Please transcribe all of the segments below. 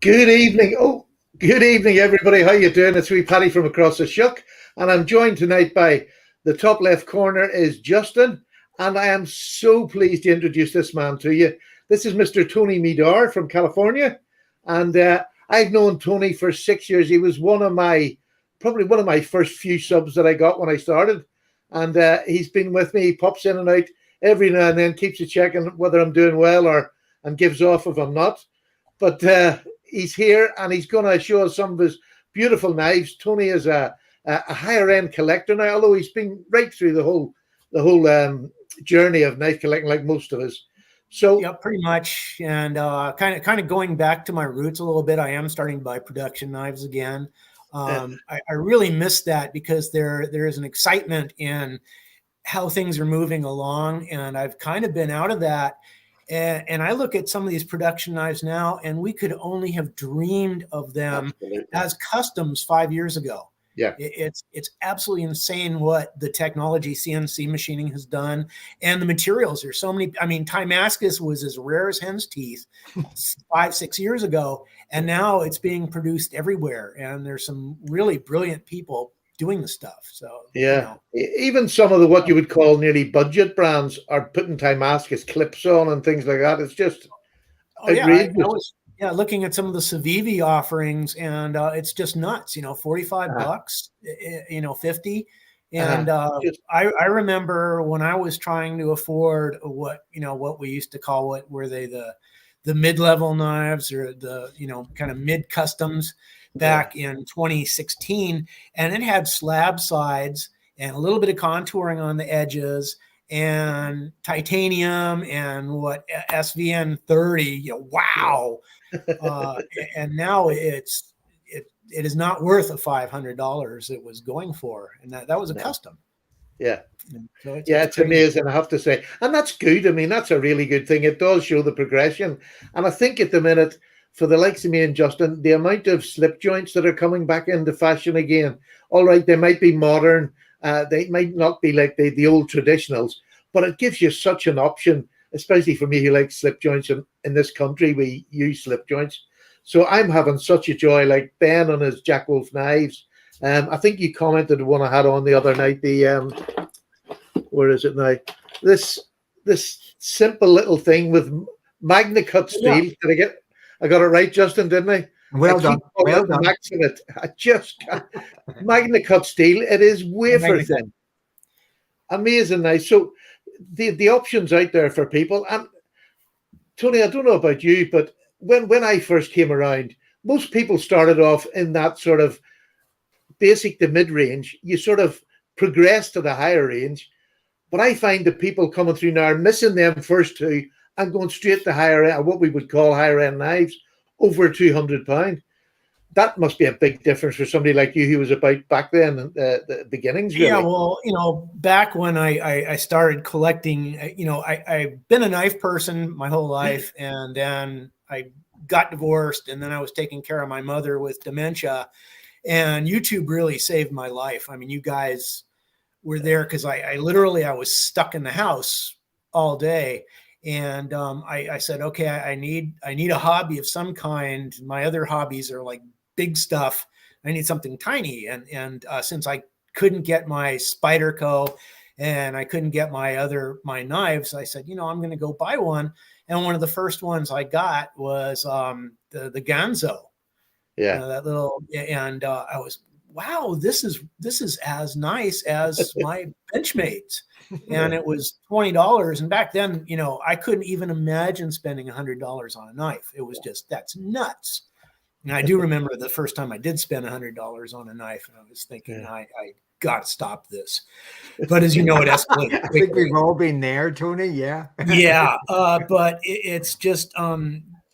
Good evening. Oh, good evening, everybody. How you doing? It's me, Paddy from across the Shuck, and I'm joined tonight by the top left corner is Justin, and I am so pleased to introduce this man to you. This is Mr. Tony Midar from California, and I've known Tony for 6 years. He was probably one of my first few subs that I got when I started, and he's been with me. He pops in and out every now and then, keeps you checking whether I'm doing well or and gives off if I'm not. But he's here and he's going to show us some of his beautiful knives. Tony is a higher end collector now, although he's been right through the whole journey of knife collecting like most of us. So yeah, pretty much. And kind of going back to my roots a little bit, I am starting to buy production knives again. I really miss that because there is an excitement in how things are moving along, and I've kind of been out of that. And I look at some of these production knives now, and we could only have dreamed of them absolutely. as customs 5 years ago. Yeah. It's absolutely insane what the technology CNC machining has done, and the materials. There's so many. I mean, Timascus was as rare as hen's teeth 5-6 years ago, and now it's being produced everywhere. And there's some really brilliant people doing the stuff. So yeah, even some of the what you would call nearly budget brands are putting Timascus clips on and things like that. It's just outrageous. I was looking at some of the Civivi offerings, and it's just nuts. 45 bucks, 50. And I remember when I was trying to afford what we used to call, what were they, the mid-level knives, or the kind of mid customs back in 2016, and it had slab sides and a little bit of contouring on the edges and titanium and what SVN 30. Wow. And now it is not worth the $500 it was going for, and that was a custom. Yeah. So it's amazing, I have to say. And that's good. I mean, that's a really good thing. It does show the progression. And I think at the minute, for the likes of me and Justin, the amount of slip joints that are coming back into fashion again, all right, they might be modern. They might not be like the old traditionals, but it gives you such an option, especially for me who likes slip joints. In this country, we use slip joints. So I'm having such a joy, like Ben on his Jack Wolf knives. I think you commented one I had on the other night, the where is it now? This simple little thing with Magna cut steel. Yeah. I got it right, Justin, didn't I? Well done. Well done. I just can't. Magna cut steel. It is wafer thin. Amazing nice. So the options out there for people. And Tony, I don't know about you, but when I first came around, most people started off in that sort of basic to mid range. You sort of progress to the higher range. But I find that people coming through now are missing them first two and going straight to higher end, what we would call higher end knives, over £200. That must be a big difference for somebody like you who was about back then, the beginnings. Really. Yeah, well, back when I started collecting, I've been a knife person my whole life, and then I got divorced, and then I was taking care of my mother with dementia, and YouTube really saved my life. I mean, you guys were there because I literally was stuck in the house all day. And I said, okay, I need a hobby of some kind. My other hobbies are like big stuff. I need something tiny. And since I couldn't get my Spyderco and I couldn't get my knives, I said, I'm going to go buy one. And one of the first ones I got was the Ganzo. Yeah. That little, and I was, wow, this is as nice as my Benchmates. And it was $20. And back then, I couldn't even imagine spending $100 on a knife. It was just, that's nuts. And I do remember the first time I did spend $100 on a knife, and I was thinking, I got to stop this. But as you know, it escalated. I think we've all been there, Tony. Yeah. Yeah. But it's just,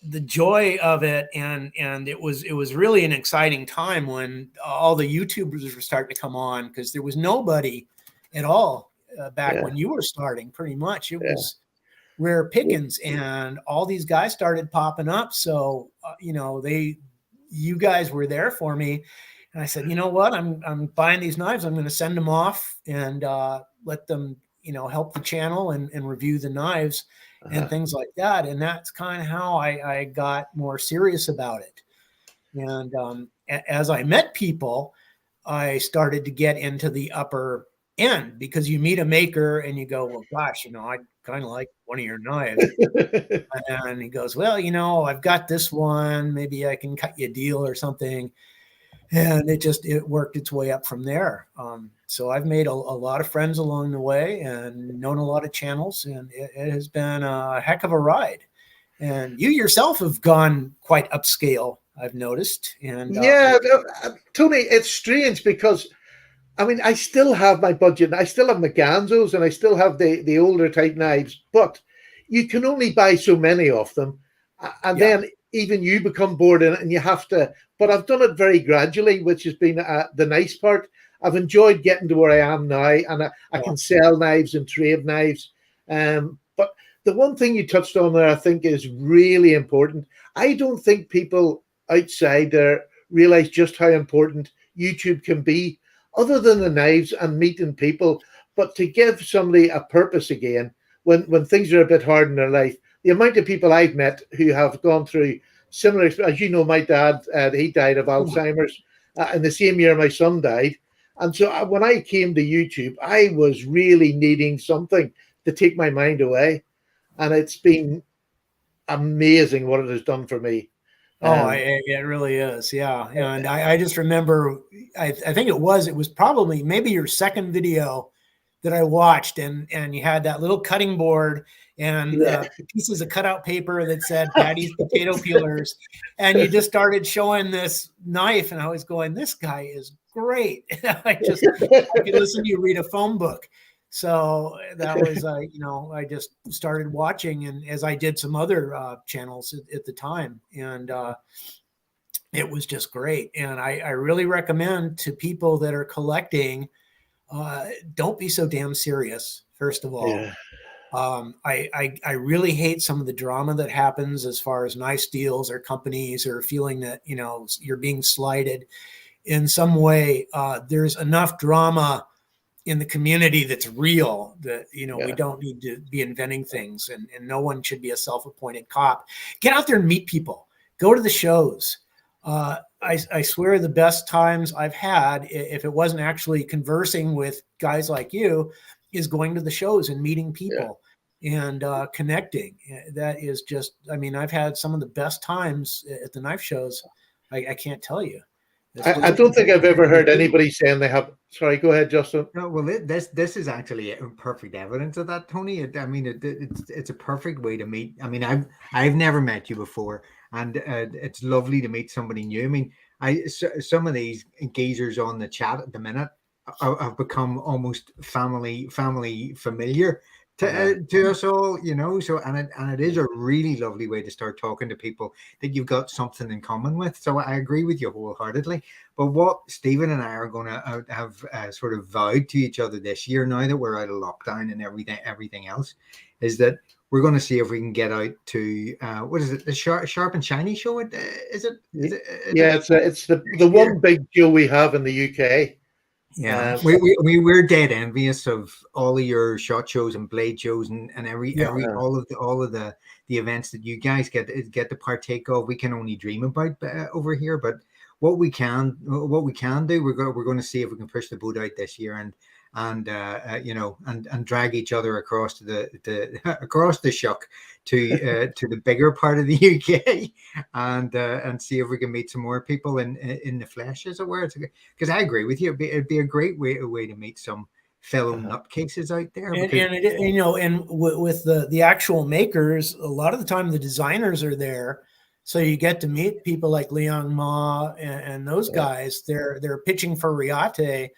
the joy of it, and it was really an exciting time when all the YouTubers were starting to come on, because there was nobody at all back when you were starting. Pretty much it was rare pickings, and all these guys started popping up. So you guys were there for me, and I said, you know what, I'm buying these knives. I'm going to send them off and let them help the channel and review the knives and things like that. And that's kind of how I got more serious about it. And as I met people, I started to get into the upper end, because you meet a maker and you go, well, gosh, I kind of like one of your knives. And he goes, well, I've got this one. Maybe I can cut you a deal or something. And it worked its way up from there. So I've made a lot of friends along the way and known a lot of channels, and it has been a heck of a ride. And you yourself have gone quite upscale, I've noticed. And Yeah, Tony, it's strange because I mean, I still have my budget. I still have my Ganzos and I still have the older type knives, but you can only buy so many of them. And then even you become bored in it and you have to. But I've done it very gradually, which has been the nice part. I've enjoyed getting to where I am now, and I can sell knives and trade knives. But the one thing you touched on there, I think, is really important. I don't think people outside there realize just how important YouTube can be, other than the knives and meeting people, but to give somebody a purpose again when things are a bit hard in their life. The amount of people I've met who have gone through similar, as you know, my dad, he died of Alzheimer's in the same year my son died. And so when I came to YouTube, I was really needing something to take my mind away. And it's been amazing what it has done for me. It really is. Yeah. And I just remember, I think it was probably maybe your second video that I watched, and you had that little cutting board and pieces of cutout paper that said Paddy's potato peelers. And you just started showing this knife, and I was going, this guy is great. I could listen to you read a phone book. So that was, I just started watching, and as I did some other channels at the time, and it was just great. And I really recommend to people that are collecting, don't be so damn serious, first of all. Yeah. I really hate some of the drama that happens as far as knife deals or companies or feeling that, you're being slighted in some way. There's enough drama in the community that's real that, we don't need to be inventing things, and no one should be a self-appointed cop. Get out there and meet people, go to the shows. I swear the best times I've had, if it wasn't actually conversing with guys like you, is going to the shows and meeting people and connecting. That is just, I've had some of the best times at the knife shows. I can't tell you. I don't think I've ever heard anybody saying they have. Sorry, go ahead, Justin. No, well, this is actually perfect evidence of that, Tony. It's a perfect way to meet. I've never met you before, and it's lovely to meet somebody new. Some of these geezers on the chat at the minute have become almost family familiar to us all, So and it is a really lovely way to start talking to people that you've got something in common with. So I agree with you wholeheartedly. But what Stephen and I are going to have sort of vowed to each other this year, now that we're out of lockdown and everything else, is that we're going to see if we can get out to what is it, the Sharp and Shiny show? It's the one big show we have in the UK. Yeah, we're dead envious of all of your shot shows and blade shows and all of the events that you guys get to partake of. We can only dream about over here, but what we can do, we're going to see if we can push the boat out this year and drag each other across to the across the shuck to the bigger part of the UK and see if we can meet some more people in the flesh, as it were. Because I agree with you, it'd be a great way to meet some fellow nutcases out there. And with the actual makers, a lot of the time the designers are there. So you get to meet people like Liang Ma and those guys. They're pitching for Riate,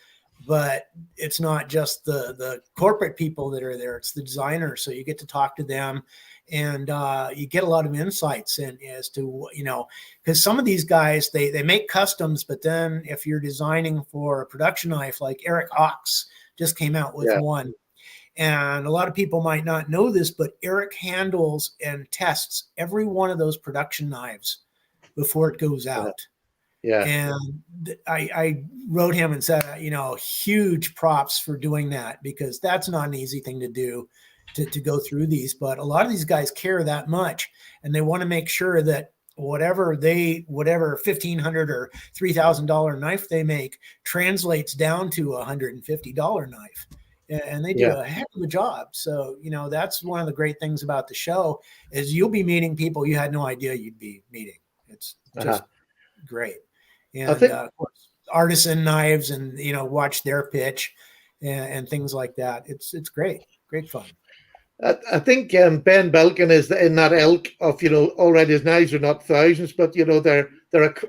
but it's not just the corporate people that are there. It's the designers. So you get to talk to them, and you get a lot of insights as to, because some of these guys, they make customs, but then if you're designing for a production knife, like Eric Hawks just came out with one. And a lot of people might not know this, but Eric handles and tests every one of those production knives before it goes out. Yeah. And I wrote him and said, huge props for doing that, because that's not an easy thing to do, to go through these. But a lot of these guys care that much, and they want to make sure that whatever $1,500 or $3,000 knife they make translates down to $150 knife. And they do a heck of a job. So, that's one of the great things about the show is you'll be meeting people you had no idea you'd be meeting. It's just great. And of course, artisan knives and, watch their pitch and things like that. It's great fun. I think Ben Belkin is in that ilk of, all right, his knives are not thousands, but, they're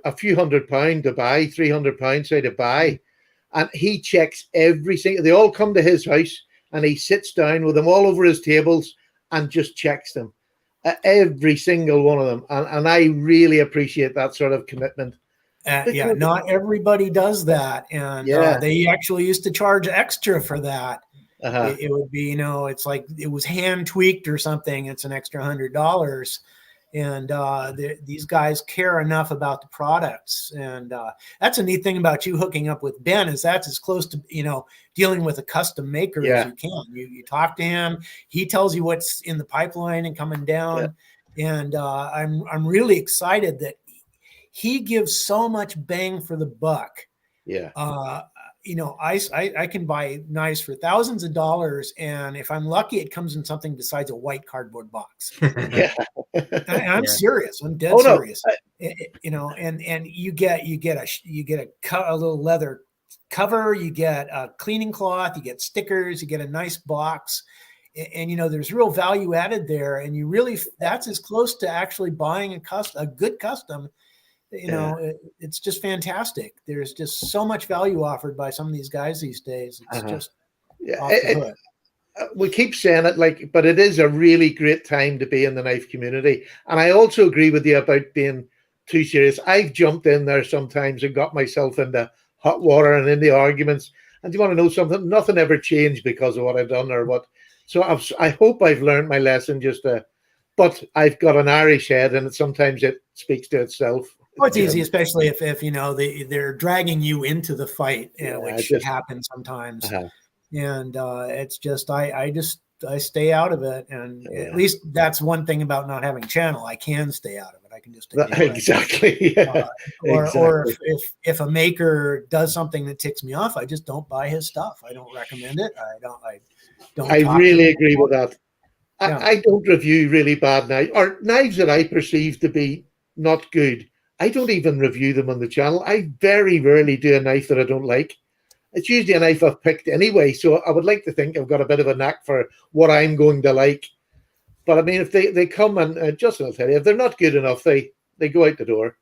a few £100 to buy, £300 say to buy. And he checks every single, they all come to his house and he sits down with them all over his tables and just checks them, every single one of them. And I really appreciate that sort of commitment. Not everybody does that. And they actually used to charge extra for that. It would be, it's like it was hand tweaked or something. It's an extra $100. And these guys care enough about the products. And that's a neat thing about you hooking up with Ben is that's as close to, dealing with a custom maker as you can. You talk to him, he tells you what's in the pipeline and coming down. And I'm really excited that he gives so much bang for the buck. I can buy knives for thousands of dollars, and if I'm lucky, it comes in something besides a white cardboard box. I'm serious. I'm dead serious. And you get a little leather cover, you get a cleaning cloth, you get stickers, you get a nice box, and there's real value added there. And that's as close to actually buying a good custom. It's just fantastic. There's just so much value offered by some of these guys these days. It's just off the hook. We keep saying it, but it is a really great time to be in the knife community. And I also agree with you about being too serious. I've jumped in there sometimes and got myself into hot water and into arguments. And do you want to know something? Nothing ever changed because of what I've done or what. So I hope I've learned my lesson but I've got an Irish head and sometimes it speaks to itself. Well, it's easy, especially if they're dragging you into the fight, which happens sometimes. And it's just I stay out of it, and at least that's one thing about not having channel. I can stay out of it. I can just exactly. Or if a maker does something that ticks me off, I just don't buy his stuff. I don't recommend it. I really agree with that. I don't review really bad knives or knives that I perceive to be not good. I don't even review them on the channel. I very rarely do a knife that I don't like. It's usually a knife I've picked anyway, so I would like to think I've got a bit of a knack for what I'm going to like. But I mean, if they come and Justin will tell you, if they're not good enough, they go out the door.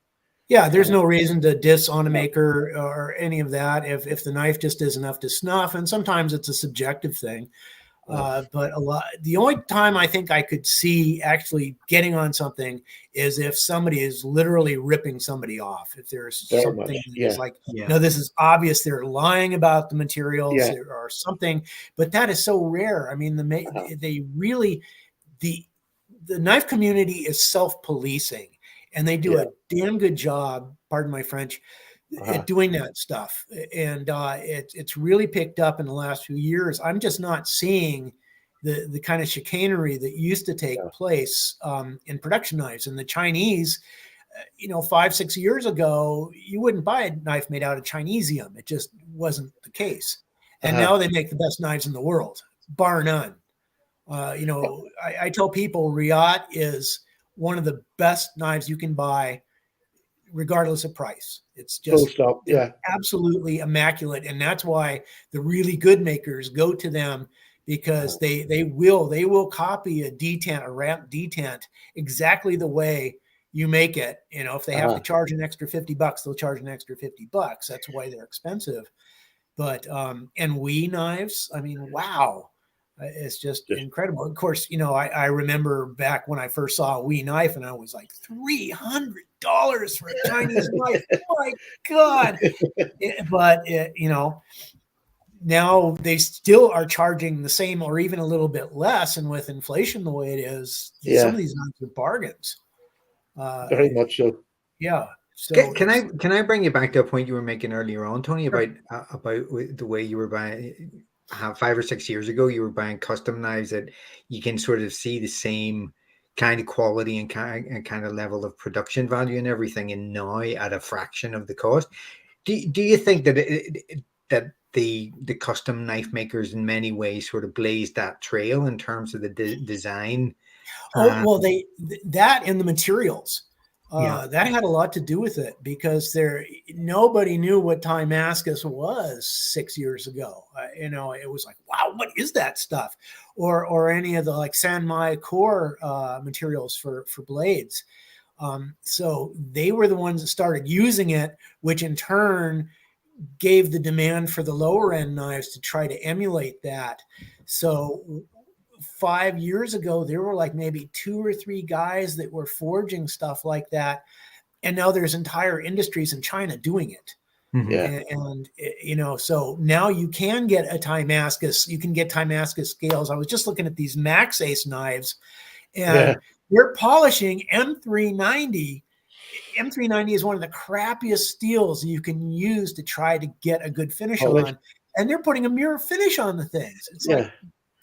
Yeah, there's no reason to diss on a maker or any of that if the knife just isn't up to snuff. And sometimes it's a subjective thing. But the only time I think I could see actually getting on something is if somebody is literally ripping somebody off. If there's something that's like, this is obvious they're lying about the materials or something, but that is so rare. I mean, the knife community is self-policing and they do a damn good job, pardon my French, at doing that stuff. And it's really picked up in the last few years. I'm just not seeing the kind of chicanery that used to take place in production knives. And the Chinese, 5-6 years ago, you wouldn't buy a knife made out of Chinesium. It just wasn't the case. And now they make the best knives in the world, bar none. I tell people Riot is one of the best knives you can buy regardless of price. It's just absolutely immaculate. And that's why the really good makers go to them, because they will copy a detent, a ramp detent exactly the way you make it. If they have to charge an extra $50, they'll charge an extra $50. That's why they're expensive. But and WE knives, I mean, wow. It's just incredible. Of course, I remember back when I first saw a WE knife and I was like, $300 for a Chinese knife. Oh my God. But, now they still are charging the same or even a little bit less. And with inflation the way it is, some of these knives are bargains. Very much so. Yeah. So can I bring you back to a point you were making earlier on, Tony, about the way you were buying 5 or 6 years ago, you were buying custom knives that you can sort of see the same kind of quality and kind of level of production value and everything, and now at a fraction of the cost. Do you think that that the custom knife makers in many ways sort of blazed that trail in terms of the design? Oh, well, that and the materials. Yeah. That had a lot to do with it, because nobody knew what Timascus was 6 years ago. It was like, wow, what is that stuff? Or any of the like Sanmai core materials for blades. So they were the ones that started using it, which in turn gave the demand for the lower end knives to try to emulate that. So 5 years ago, there were like maybe 2 or 3 guys that were forging stuff like that. And now there's entire industries in China doing it. Mm-hmm. Yeah. And so now you can get a Timascus, you can get Timascus scales. I was just looking at these Max Ace knives, and they're polishing M390. M390 is one of the crappiest steels you can use to try to get a good finish on. And they're putting a mirror finish on the things. It's like,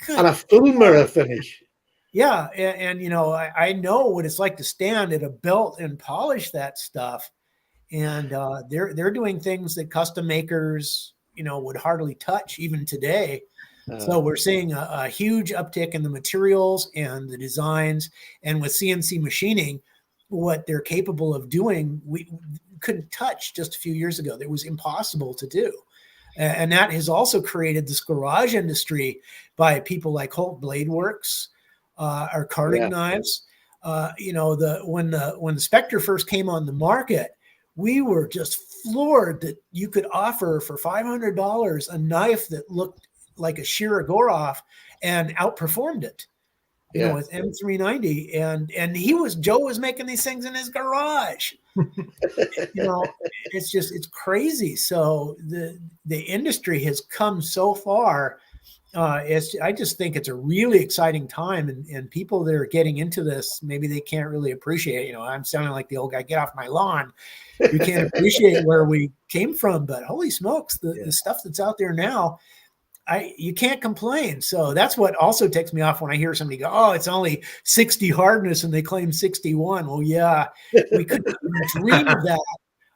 good. And a full mirror finish. Yeah. And I know what it's like to stand at a belt and polish that stuff. And they're doing things that custom makers, would hardly touch even today. So we're seeing a huge uptick in the materials and the designs, and with CNC machining, what they're capable of doing, we couldn't touch just a few years ago. That was impossible to do. And that has also created this garage industry by people like Holt Blade Works, or Carting Knives. When the Spectre first came on the market, we were just floored that you could offer for $500 a knife that looked like a Shirogorov and outperformed it. With M390, and Joe was making these things in his garage. It's crazy. So the industry has come so far. I just think it's a really exciting time, and people that are getting into this, maybe they can't really appreciate. I'm sounding like the old guy, get off my lawn. You can't appreciate where we came from, but holy smokes, the stuff that's out there now. You can't complain. So that's what also takes me off when I hear somebody go, oh, it's only 60 hardness and they claim 61. Well, yeah, we couldn't dream of that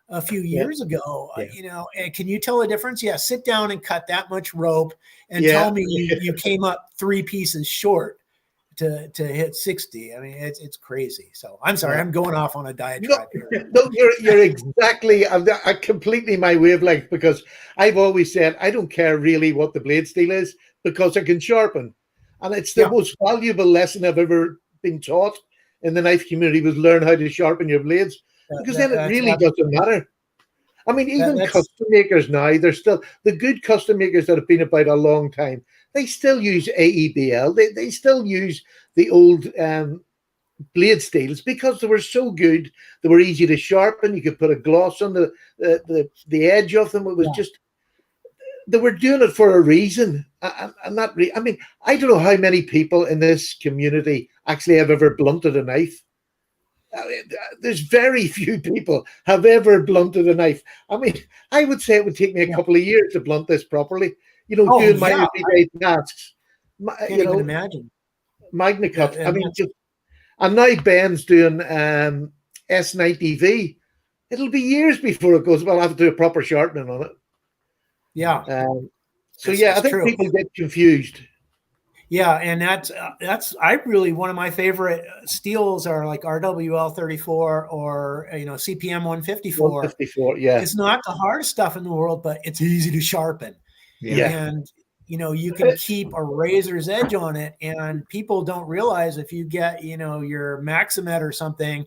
a few years ago. And can you tell the difference? Yeah, sit down and cut that much rope and tell me you came up 3 pieces short to hit 60. I mean, it's crazy. So I'm sorry, I'm going off on a diatribe here. No, you're exactly, I completely my wavelength, because I've always said I don't care really what the blade steel is, because I can sharpen. And it's the most valuable lesson I've ever been taught in the knife community, was learn how to sharpen your blades, because then it really doesn't matter. I mean, even custom makers now, they're still, the good custom makers that have been about a long time, they still use AEBL. They still use the old blade steels, because they were so good. They were easy to sharpen. You could put a gloss on the edge of them. It was just, they were doing it for a reason. I mean, I don't know how many people in this community actually have ever blunted a knife. I mean, there's very few people have ever blunted a knife. I mean, I would say it would take me a couple of years to blunt this properly. Doing my everyday tasks. Can't even imagine. Magna Cut. And now Ben's doing S90V. It'll be years before it goes, well, I'll have to do a proper sharpening on it. Yeah. I think people get confused. Yeah, and that's one of my favorite steels are like RWL 34 or CPM 154. 154, yeah. It's not the hardest stuff in the world, but it's easy to sharpen. Yeah. And you can keep a razor's edge on it, and people don't realize if you get your Maximet or something,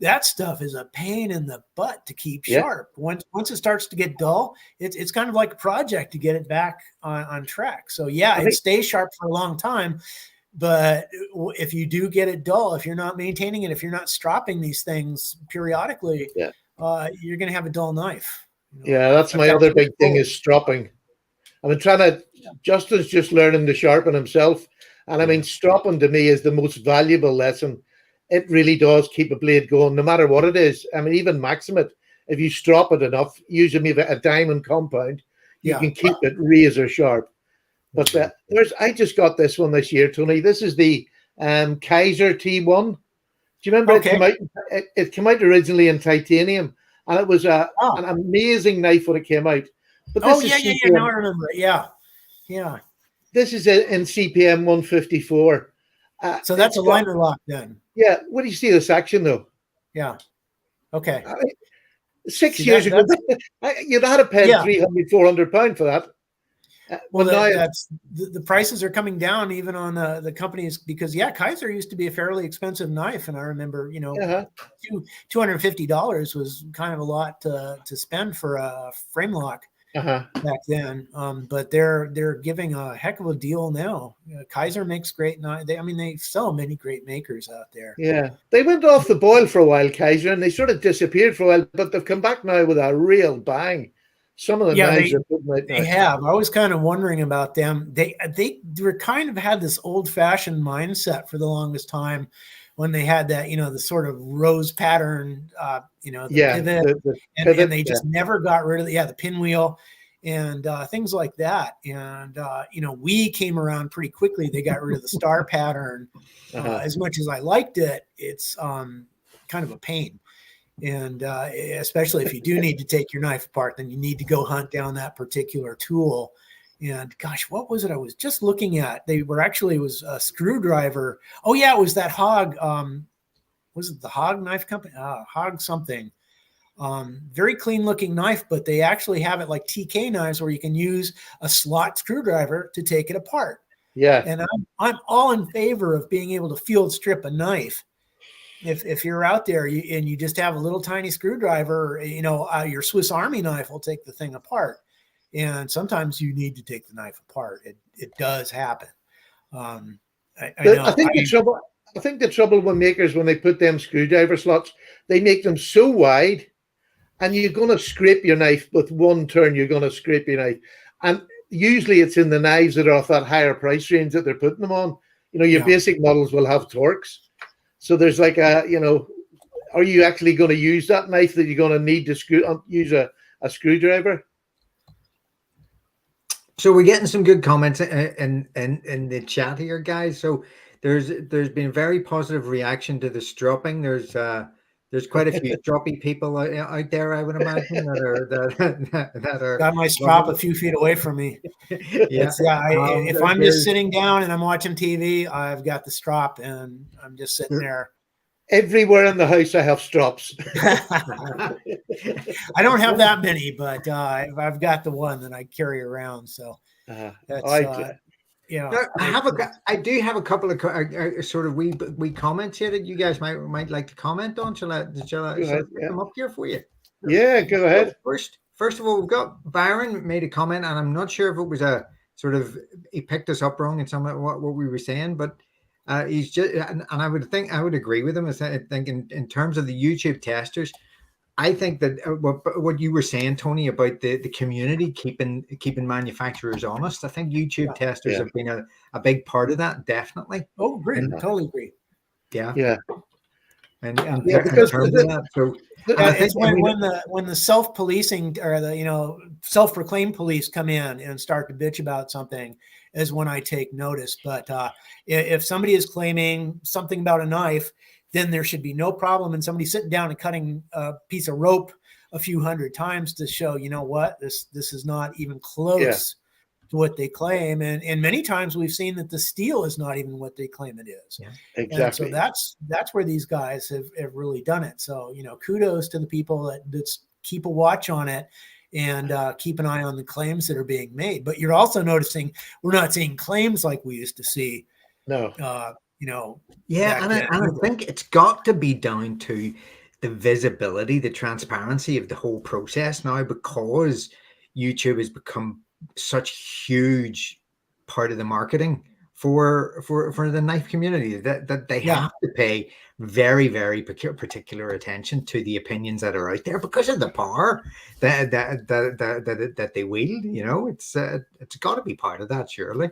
that stuff is a pain in the butt to keep sharp. Once it starts to get dull, it's kind of like a project to get it back on track. So it stays sharp for a long time, but if you do get it dull, if you're not maintaining it, if you're not stropping these things periodically, you're going to have a dull knife. That's my other big thing is stropping. I've been Justin's just learning to sharpen himself. And I mean, stropping to me is the most valuable lesson. It really does keep a blade going, no matter what it is. I mean, even Maximet, if you strop it enough, usually a diamond compound, you can keep it razor sharp. But I just got this one this year, Tony. This is the Kaiser T1. Do you remember Okay. it came out originally in titanium, and it was an Oh, amazing knife when it came out. But oh this is yeah. Now I CPM. remember it. Yeah, yeah. This is in CPM 154. So that's It's a got liner lock then. yeah. What do you see this action though? Yeah. Okay. I mean, six See years ago, that's you'd have to pay yeah. 300, 400 pounds for that. Well, But now, that's the prices are coming down even on the companies because yeah, Kaiser used to be a fairly expensive knife, and I remember uh-huh, $250 was kind of a lot to spend for a frame lock uh-huh. back then. But they're giving a heck of a deal now. Kaiser makes great knife. They sell many great makers out there. Yeah, they went off the boil for a while, Kaiser, and they sort of disappeared for a while, but they've come back now with a real bang. Some of the Yeah, knives are putting out they now. have. I was kind of wondering about them. They were kind of had this old fashioned mindset for the longest time when they had that, the sort of rose pattern, the Yeah, pivot, the and pivot. they Yeah, just never got rid of the pinwheel and things like that. And we came around pretty quickly. They got rid of the star pattern. uh-huh. As much as I liked it, it's kind of a pain. And especially if you do need to take your knife apart, then you need to go hunt down that particular tool. And gosh, what was it I was just looking at? It was a screwdriver. Oh yeah, it was that Hog. Was it the Hog Knife Company? Hog something. Very clean looking knife, but they actually have it like TK knives where you can use a slot screwdriver to take it apart. Yeah. And I'm all in favor of being able to field strip a knife. If you're out there and you just have a little tiny screwdriver, your Swiss Army knife will take the thing apart. And sometimes you need to take the knife apart. It does happen. I know. I think the trouble with makers when they put them screwdriver slots, they make them so wide, and you're going to scrape your knife with one turn. You're going to scrape your knife, and usually it's in the knives that are off that higher price range that they're putting them on. Your basic models will have torques. So there's like are you actually going to use that knife that you're going to need to use a screwdriver? So we're getting some good comments in the chat here, guys. So there's been very positive reaction to the stropping. There's quite a few stroppy people out there, I would imagine, that are got my strop a few feet away from me. Yeah. If I'm just sitting down and I'm watching TV, I've got the strop and I'm just sitting there. Everywhere in the house, I have strops. I don't have that many, but I've got the one that I carry around. So that's I do have a couple of sort of wee comments here that you guys might like to comment on. Shall I put them up here for you? Yeah, go ahead. First of all, we've got Byron made a comment, and I'm not sure if it was a sort of he picked us up wrong in some of what we were saying, but he's just and I would agree with him. I think in terms of the YouTube testers, I think that what you were saying, Tony, about the community keeping manufacturers honest, I think YouTube testers have been a big part of that, definitely. Oh, agree. Totally agree. Yeah. And because in terms of that, so it's when the self-policing or the self-proclaimed police come in and start to bitch about something is when I take notice. But if somebody is claiming something about a knife, then there should be no problem in somebody sitting down and cutting a piece of rope a few hundred times to show, what, this is not even close to what they claim. And many times we've seen that the steel is not even what they claim it is. Yeah, exactly. And so that's where these guys have really done it. So, kudos to the people that keep a watch on it and keep an eye on the claims that are being made. But you're also noticing we're not seeing claims like we used to see. No. And I think it's got to be down to the visibility, the transparency of the whole process now, because YouTube has become such a huge part of the marketing for the knife community that they have to pay very, very particular attention to the opinions that are out there because of the power that they wield. It's got to be part of that, surely.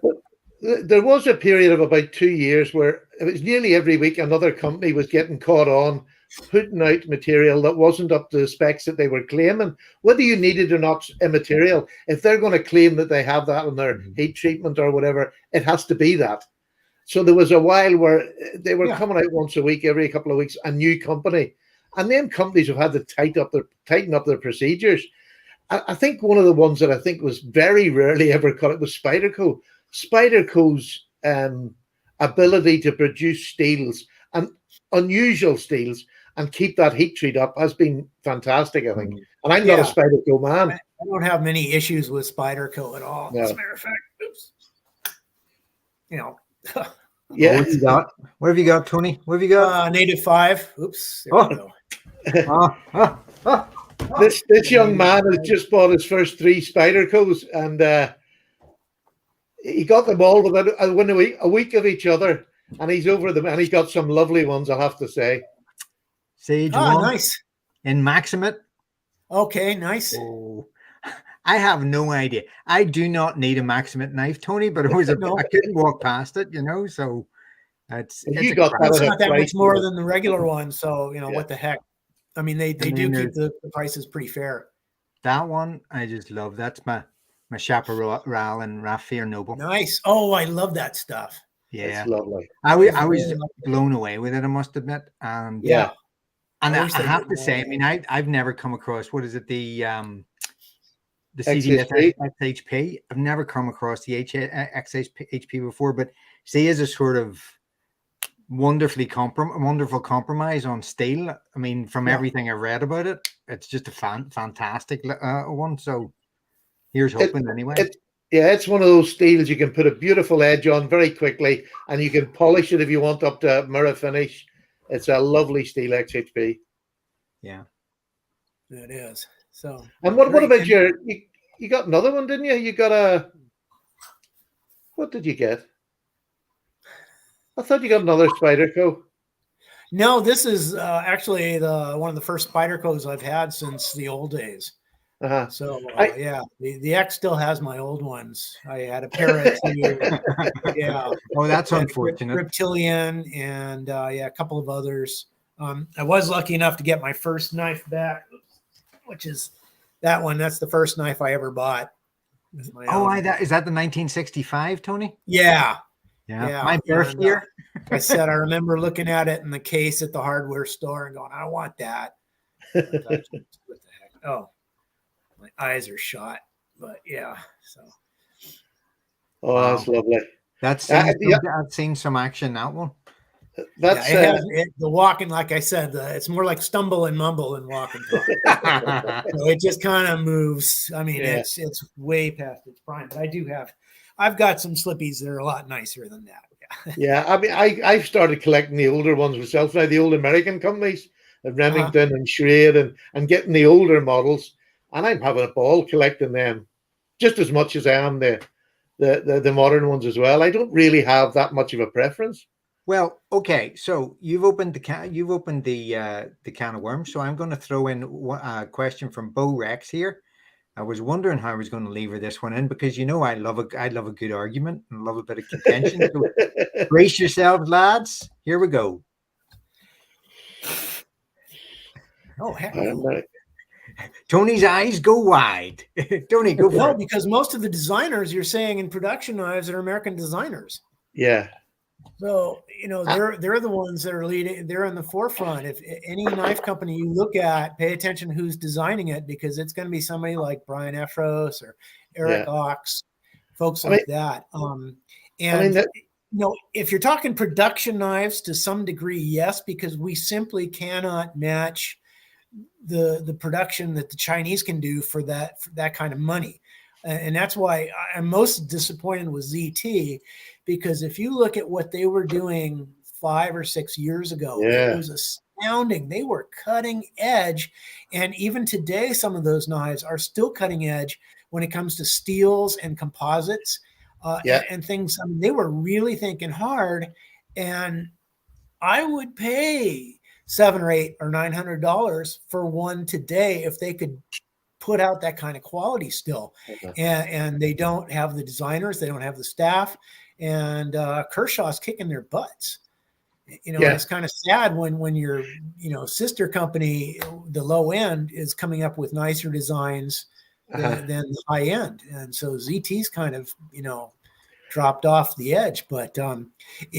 There was a period of about 2 years where it was nearly every week another company was getting caught on putting out material that wasn't up to the specs that they were claiming, whether you needed or not immaterial. If they're going to claim that they have that in their heat treatment or whatever, it has to be that. So there was a while where they were Yeah. coming out once a week, every couple of weeks, a new company, and then companies have had to tighten up their procedures. I think one of the ones that I think was very rarely ever cut it was Spyderco. Spyderco's ability to produce steels and unusual steels and keep that heat treat up has been fantastic, I think. And I'm not a Yeah. Spyderco man. I don't have many issues with Spyderco at all. No. As a matter of fact, oops. You know, Yeah. What have you got? What have you got, Tony? What have you got? Native 5. Oops. There Oh. we go. This young man has just bought his first 3 Spydercos, and he got them all within a week of each other, and he's over them, and he's got some lovely ones, I have to say. Sage Ah, 1 nice. in Maximate. Okay, nice. Oh, I have no idea. I do not need a Maximate knife, Tony, but it was No. I couldn't walk past it, so You got that It's at a not that price much more than the regular one, so Yeah. what the heck? I mean, they then do keep there's- the prices pretty fair. that one. I just love. That's my Chaparral and Raffair Noble. Nice. Oh, I love that stuff. Yeah, It's lovely. I was really like blown away with it, I must admit. And Yeah. and I I wish they have did to more. say, I mean, I've never come across what is it the CDS XHP. XHP. I've never come across the XHP before, but see, is a sort of wonderful compromise on steel. I mean, from Yeah. everything I've read about it, it's just a fantastic one. So here's hoping anyway. It's one of those steels you can put a beautiful edge on very quickly, and you can polish it if you want up to mirror finish. It's a lovely steel XHP. Yeah. It is. So. And what great. about you got another one, didn't you? You got what did you get? I thought you got another Spyderco. No, this is actually one of the first Spydercos I've had since the old days. Uh-huh. So yeah, the X still has my old ones. I had a pair of 2. Yeah. Oh, that's unfortunate. Reptilian and a couple of others. I was lucky enough to get my first knife back, which is that one. That's the first knife I ever bought. Is that the 1965, Tony? Yeah. Yeah. My birth And, year. I said I remember looking at it in the case at the hardware store and going, I want that. I thought, what the heck? Oh, my eyes are shot. But yeah, so. Oh, Wow. that's lovely. I've seen some action, that one. That's the walking, like I said, it's more like stumble and mumble and walk and talk. So it just kind of moves. I mean, it's way past its prime. But I've got some slippies that are a lot nicer than that. Yeah, I mean, I've started collecting the older ones myself now, the old American companies, Remington and Schrade, and getting the older models, and I'm having a ball collecting them, just as much as I am the modern ones as well. I don't really have that much of a preference. Well, okay, so you've opened the can of worms. So I'm going to throw in a question from Bo Rex here. I was wondering how I was going to lever this one in because I love a good argument and love a bit of contention. So brace yourselves, lads. Here we go. Oh, heck. Tony's eyes go wide. Tony, go for it. Because most of the designers you're saying in production knives are American designers. Yeah. So, they're the ones that are leading. They're in the forefront. If any knife company you look at, pay attention to who's designing it, because it's going to be somebody like Brian Efros or Eric Ox, folks like that. If you're talking production knives to some degree, yes, because we simply cannot match the production that the Chinese can do for that kind of money. And that's why I'm most disappointed with ZT, because if you look at what they were doing 5 or 6 years ago, it was astounding. They were cutting edge. And even today, some of those knives are still cutting edge when it comes to steels and composites and things. I mean, they were really thinking hard. And I would pay $700 or $800 or $900 for one today if they could put out that kind of quality still. And they don't have the designers, they don't have the staff, and Kershaw's kicking their butts. It's kind of sad when your sister company, the low end, is coming up with nicer designs than the high end. And so ZT's kind of dropped off the edge. But I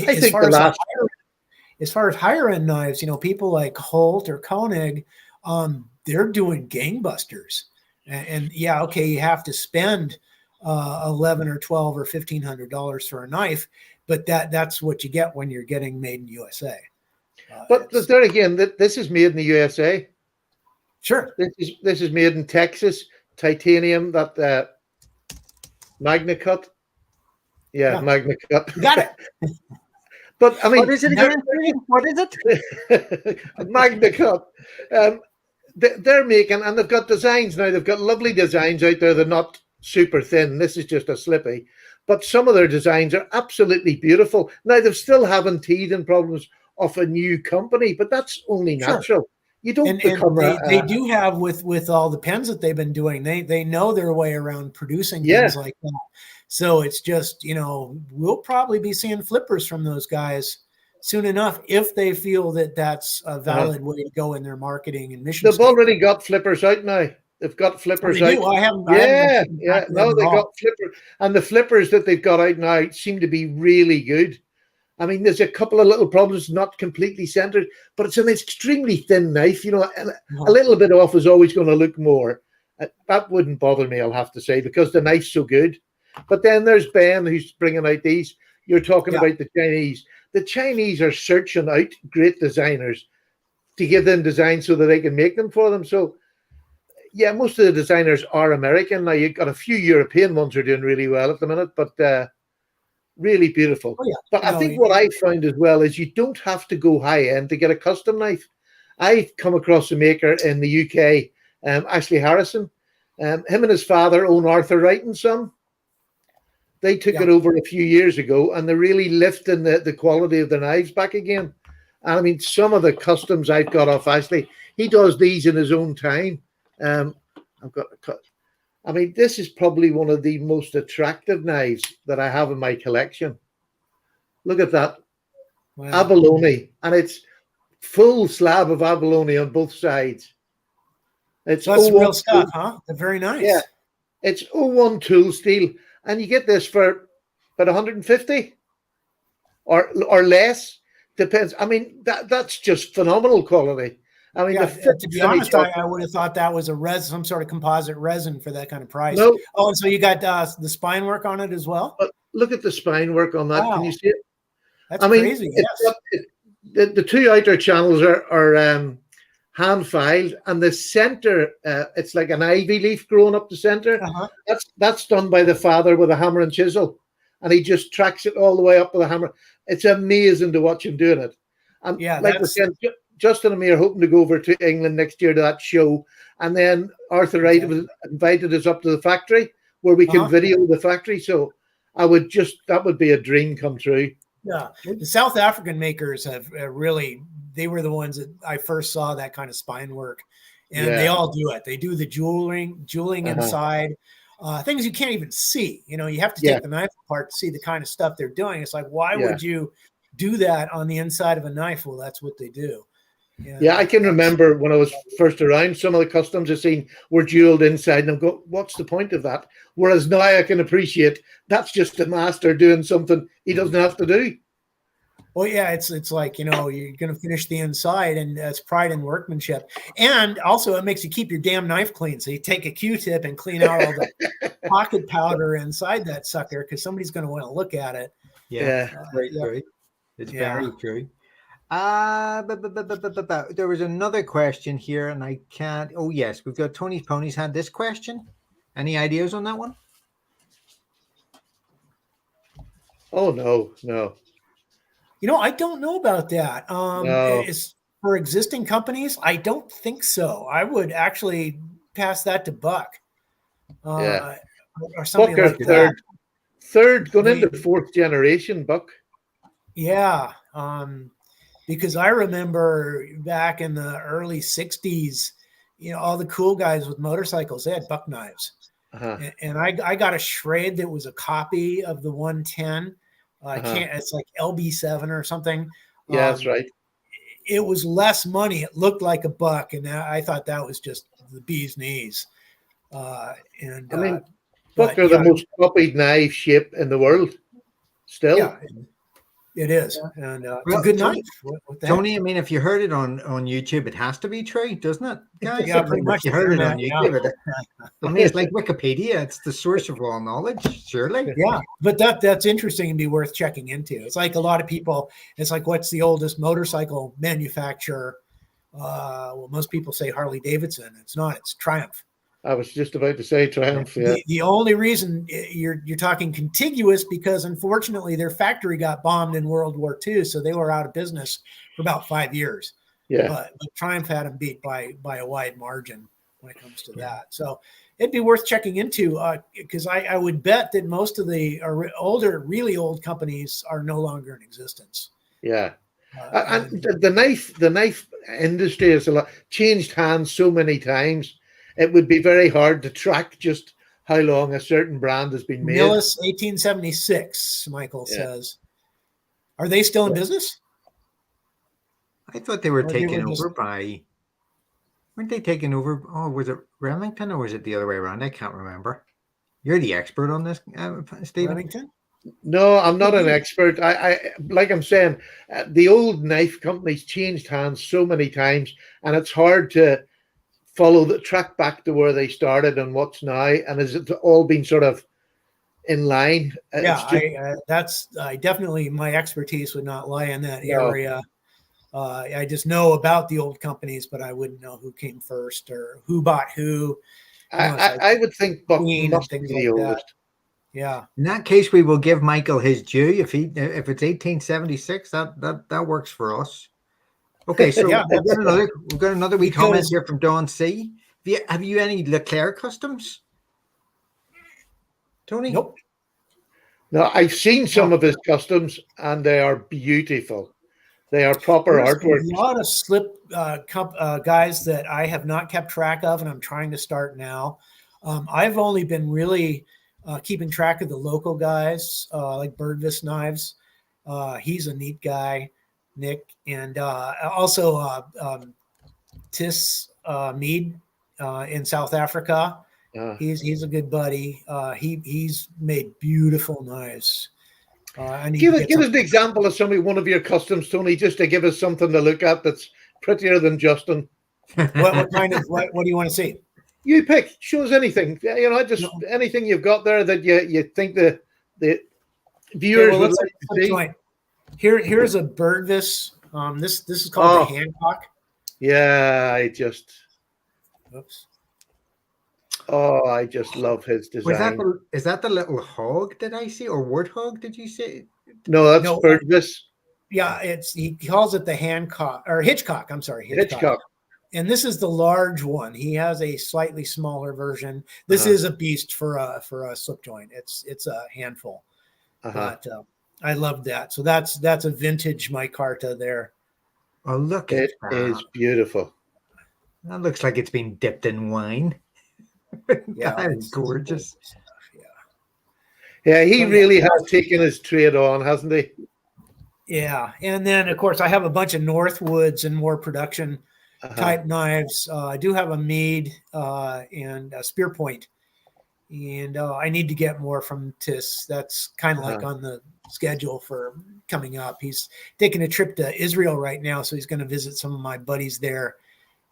as think far the as last as far as higher end knives, people like Holt or Koenig, they're doing gangbusters. And yeah, okay, you have to spend 11 or 12 or $1,500 for a knife, but that's what you get when you're getting made in USA. But there again, this is made in the USA. Sure. This is made in Texas, titanium, that Magna Cut. Yeah, Magna Cut. You got it. But I mean, what is it again? What is it? Magna Cut. They're making, and they've got designs now. They've got lovely designs out there. They're not super thin. This is just a slippy. But some of their designs are absolutely beautiful. Now, they're still having teething problems of a new company, but that's only natural. Sure. You don't become they do have with all the pens that they've been doing. They know their way around producing things like that. So it's just, we'll probably be seeing flippers from those guys soon enough if they feel that that's a valid way to go in their marketing and mission. They've already got flippers out now. They've got flippers out. I haven't. No, they got flippers, and the flippers that they've got out now seem to be really good. I mean, there's a couple of little problems, not completely centered, but it's an extremely thin knife. A little bit off is always going to look more. That wouldn't bother me, I'll have to say, because the knife's so good. But then there's Ben, who's bringing out these. You're talking about the Chinese. The Chinese are searching out great designers to give them designs so that they can make them for them. So, yeah, most of the designers are American. Now, you've got a few European ones who are doing really well at the minute, but really beautiful. But I think what I found as well is you don't have to go high end to get a custom knife. I've come across a maker in the UK, Ashley Harrison. Him and his father own Arthur Wright and Son. They took it over a few years ago, and they're really lifting the quality of the knives back again. And I mean, some of the customs I've got off Ashley, he does these in his own time. I've got a cut. I mean, this is probably one of the most attractive knives that I have in my collection. Look at that. Wow. Abalone. And it's full slab of abalone on both sides. That's real stuff, huh? They're very nice. Yeah. It's 01 tool steel. And you get this for about 150 or less. Depends. I mean, that's just phenomenal quality. I mean, to be honest, I would have thought that was a resin, some sort of composite resin for that kind of price. No. Oh, and so you got the spine work on it as well? But look at the spine work on that. Wow. Can you see it? That's crazy. Yes. The two outer channels are hand filed, and the center, it's like an ivy leaf growing up the center. That's done by the father with a hammer and chisel, and he just tracks it all the way up with a hammer. It's amazing to watch him doing it. And like we said, Justin and me are hoping to go over to England next year to that show, and then Arthur Wright invited us up to the factory where we can video the factory. So that would be a dream come true. Yeah, the South African makers have really. They were the ones that I first saw that kind of spine work, and they all do it. They do the jeweling inside, things you can't even see. You have to take the knife apart to see the kind of stuff they're doing. It's like, why would you do that on the inside of a knife? Well, that's what they do. I can remember when I was first around, some of the customs I've seen were jeweled inside, and I'm going, what's the point of that? Whereas now I can appreciate that's just a master doing something he doesn't have to do. Well, yeah, it's like, you're going to finish the inside, and that's pride in workmanship. And also it makes you keep your damn knife clean. So you take a Q-tip and clean out all the pocket powder inside that sucker, because somebody's going to want to look at it. Very true. It's very true. There was another question here, and I can't. Oh, yes, we've got Tony's Ponies had this question. Any ideas on that one? Oh, no. I don't know about that. Is for existing companies, I don't think so. I would actually pass that to Buck. Or something Buck like that. Third, going into the fourth generation, Buck. Yeah. Because I remember back in the early 60s, all the cool guys with motorcycles, they had Buck knives. And I got a Schrade that was a copy of the 110. It's like LB7 or something. Yeah, that's right. It was less money. It looked like a Buck, and I thought that was just the bee's knees. Buck are the most copied knife shape in the world. still. Yeah, it is, and it's Well, a good Tony, knife. What the heck? Tony, I mean, if you heard it on YouTube, it has to be true, doesn't it, guys? Yeah, I pretty mean, much if you the heard it on internet, yeah. YouTube, I mean, it's like Wikipedia. It's the source of all knowledge, surely. Yeah, but that's interesting and be worth checking into. It's like a lot of people. It's like, what's the oldest motorcycle manufacturer? Well, most people say Harley Davidson. It's not. It's Triumph. I was just about to say Triumph. Yeah. The only reason you're talking contiguous because unfortunately their factory got bombed in World War II, so they were out of business for about 5 years. Yeah. But Triumph had them beat by a wide margin when it comes to that. So it'd be worth checking into because I would bet that most of the older, really old companies are no longer in existence. Yeah. And the knife industry has changed hands so many times. It would be very hard to track just how long a certain brand has been made. Millis, 1876, Michael says. Are they still in business? I thought they were taken over by. Weren't they taken over? Oh, was it Remington or was it the other way around? I can't remember. You're the expert on this, Stephen. Remington? No, I'm not an expert. I like I'm saying, the old knife companies changed hands so many times, and it's hard to follow the track back to where they started and what's now, and has it all been sort of in line? Yeah, that's definitely my expertise would not lie in that area. I just know about the old companies, but I wouldn't know who came first or who bought who. I would think Buck must be the oldest. That. Yeah. In that case, we will give Michael his due. If it's 1876, that works for us. Okay, so we've got another wee comment here from Don C. Have you any Leclerc customs, Tony? Nope. No, I've seen some of his customs, and they are beautiful. They are proper artwork. A lot of slip guys that I have not kept track of, and I'm trying to start now. I've only been really keeping track of the local guys, like Birdvis Knives. He's a neat guy, Nick, and also Tis Mead in South Africa. He's a good buddy. He's made beautiful knives. Give us an example of one of your customs, Tony, just to give us something to look at that's prettier than Justin. What do you want to see? You pick. Show us anything. Anything you've got there that you think the viewers would like to see. Here's a Birdvis. This is called the Hancock. Yeah, Oops. Oh, I just love his design. Is that the little hog that I see, or warthog? Did you say? No, that's Birdvis. Yeah, he calls it the Hancock or Hitchcock. I'm sorry, Hitchcock. And this is the large one. He has a slightly smaller version. This is a beast for a slip joint. It's a handful. But I love that. So that's a vintage micarta there. Oh, look! It is beautiful. That looks like it's been dipped in wine. Yeah, it's gorgeous. Yeah, he really has taken his trade on, hasn't he? Yeah, and then of course I have a bunch of Northwoods and more production type knives. I do have a Mead and a Spear Point, and I need to get more from Tis. That's kind of like on the schedule for coming up. He's taking a trip to Israel right now, so he's going to visit some of my buddies there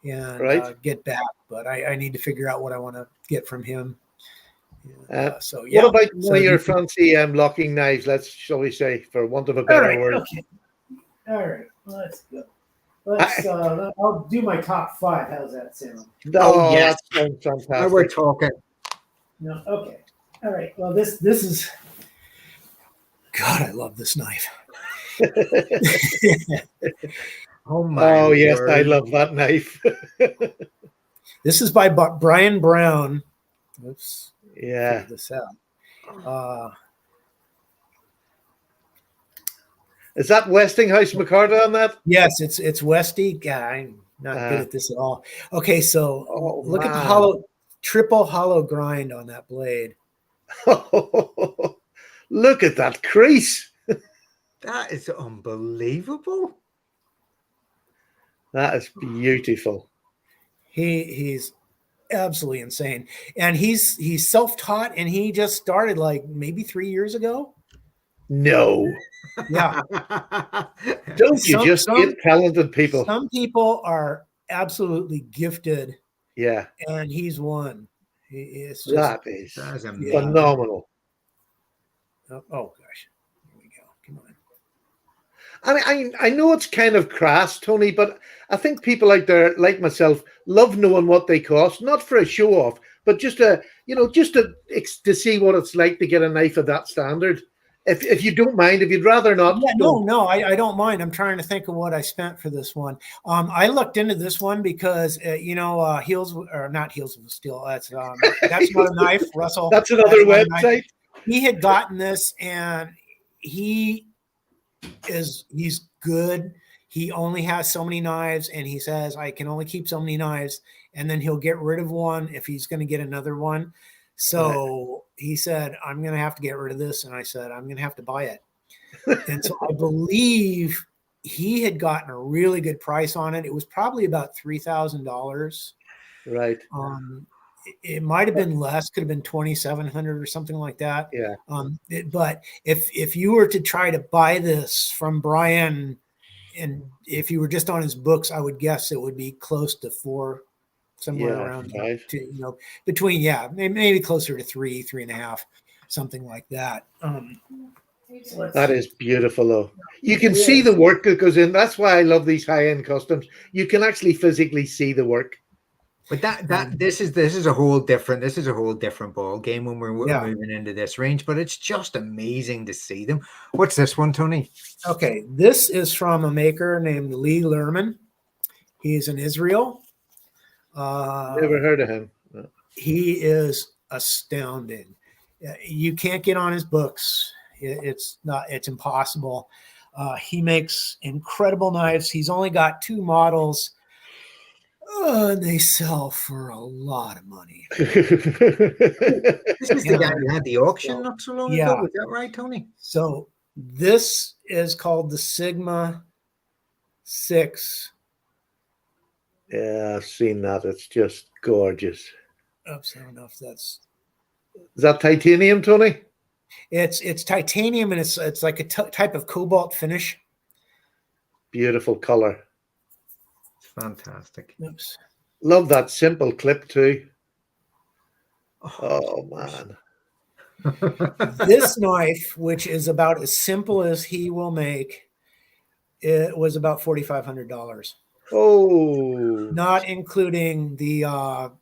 and get back. But I need to figure out what I want to get from him. What about one of your fancy locking knives? Shall we say, for want of a better word? Okay. All right, let's go. I'll do my top 5. How's that sound? Oh, yes, that sounds fantastic. Now we're talking. No, okay. All right. Well, this is. God, I love this knife. Oh my! Oh yes, I love that knife. This is by Brian Brown. Oops. Yeah. Figure this out. Is that Westinghouse micarta on that? Yes, it's Westy. God, I'm not good at this at all. Okay, so look at the triple hollow grind on that blade. Look at that crease. That is unbelievable. That is beautiful. He's absolutely insane, and he's self-taught, and he just started like maybe 3 years ago. No. Yeah. Don't you just hate talented people? Some people are absolutely gifted, Yeah. and he's one. It's just That is amazing. phenomenal. oh gosh. Here we go. Come on. I know it's kind of crass, Tony, but I think people out there like myself love knowing what they cost, not for a show off, but just to see what it's like to get a knife of that standard. If you don't mind, if you'd rather not. Yeah, no, I don't mind. I'm trying to think of what I spent for this one. I looked into this one because Heels or not Heels of Steel. That's not a knife, Russell. That's another website. He had gotten this, and he's good. He only has so many knives, and he says I can only keep so many knives, and then he'll get rid of one if he's going to get another one. So he said, I'm going to have to get rid of this. And I said, I'm going to have to buy it. And so I believe he had gotten a really good price on it. It was probably about $3,000. Right. It might have been less, could have been 2,700 or something like that. Yeah. But if you were to try to buy this from Brian, and if you were just on his books, I would guess it would be close to $4,000. Somewhere around 5. Between maybe closer to 3.5, something like that. That is beautiful, though. You can see the work that goes in. That's why I love these high-end customs. You can actually physically see the work. But this is a whole different ball game when we're moving into this range. But it's just amazing to see them. What's this one, Tony? Okay, this is from a maker named Lee Lerman. He's in Israel. Never heard of him. No. He is astounding. You can't get on his books. It's impossible. He makes incredible knives. He's only got 2 models. And they sell for a lot of money. This is the guy who had the auction not so long ago. Is that right, Tony? So this is called the Sigma 6. Yeah, I've seen that. It's just gorgeous. Oops, I don't know if that's. Is that titanium, Tony? It's titanium, and it's like a type of cobalt finish. Beautiful color. It's fantastic. Oops. Love that simple clip too. Oh man. This knife, which is about as simple as he will make, it was about $4,500. Oh, not including the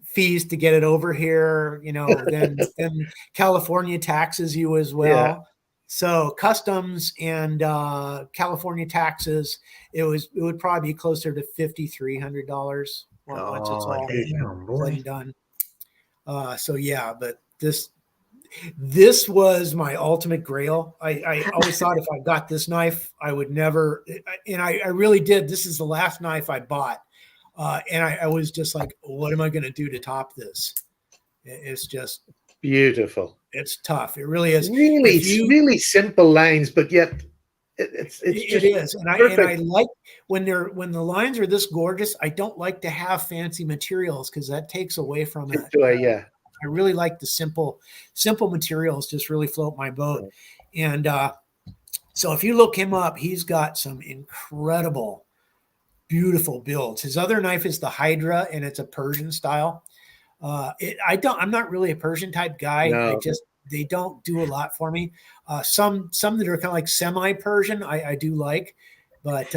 fees to get it over here, then California taxes you as well. Yeah. So customs and California taxes, it would probably be closer to $5,300 once it's all said and done. But this was my ultimate grail. I always thought if I got this knife, I would never, and I really did. This is the last knife I bought. And I was just like, what am I going to do to top this? It's just beautiful. It's tough. It really is. Really simple lines, but yet it is. And I like when the lines are this gorgeous. I don't like to have fancy materials because that takes away from it. Yeah. I really like the simple materials, just really float my boat. And so if you look him up, he's got some incredible, beautiful builds. His other knife is the Hydra, and it's a Persian style. I'm not really a Persian type guy. No. They don't do a lot for me. Some that are kind of like semi-Persian, I do like, but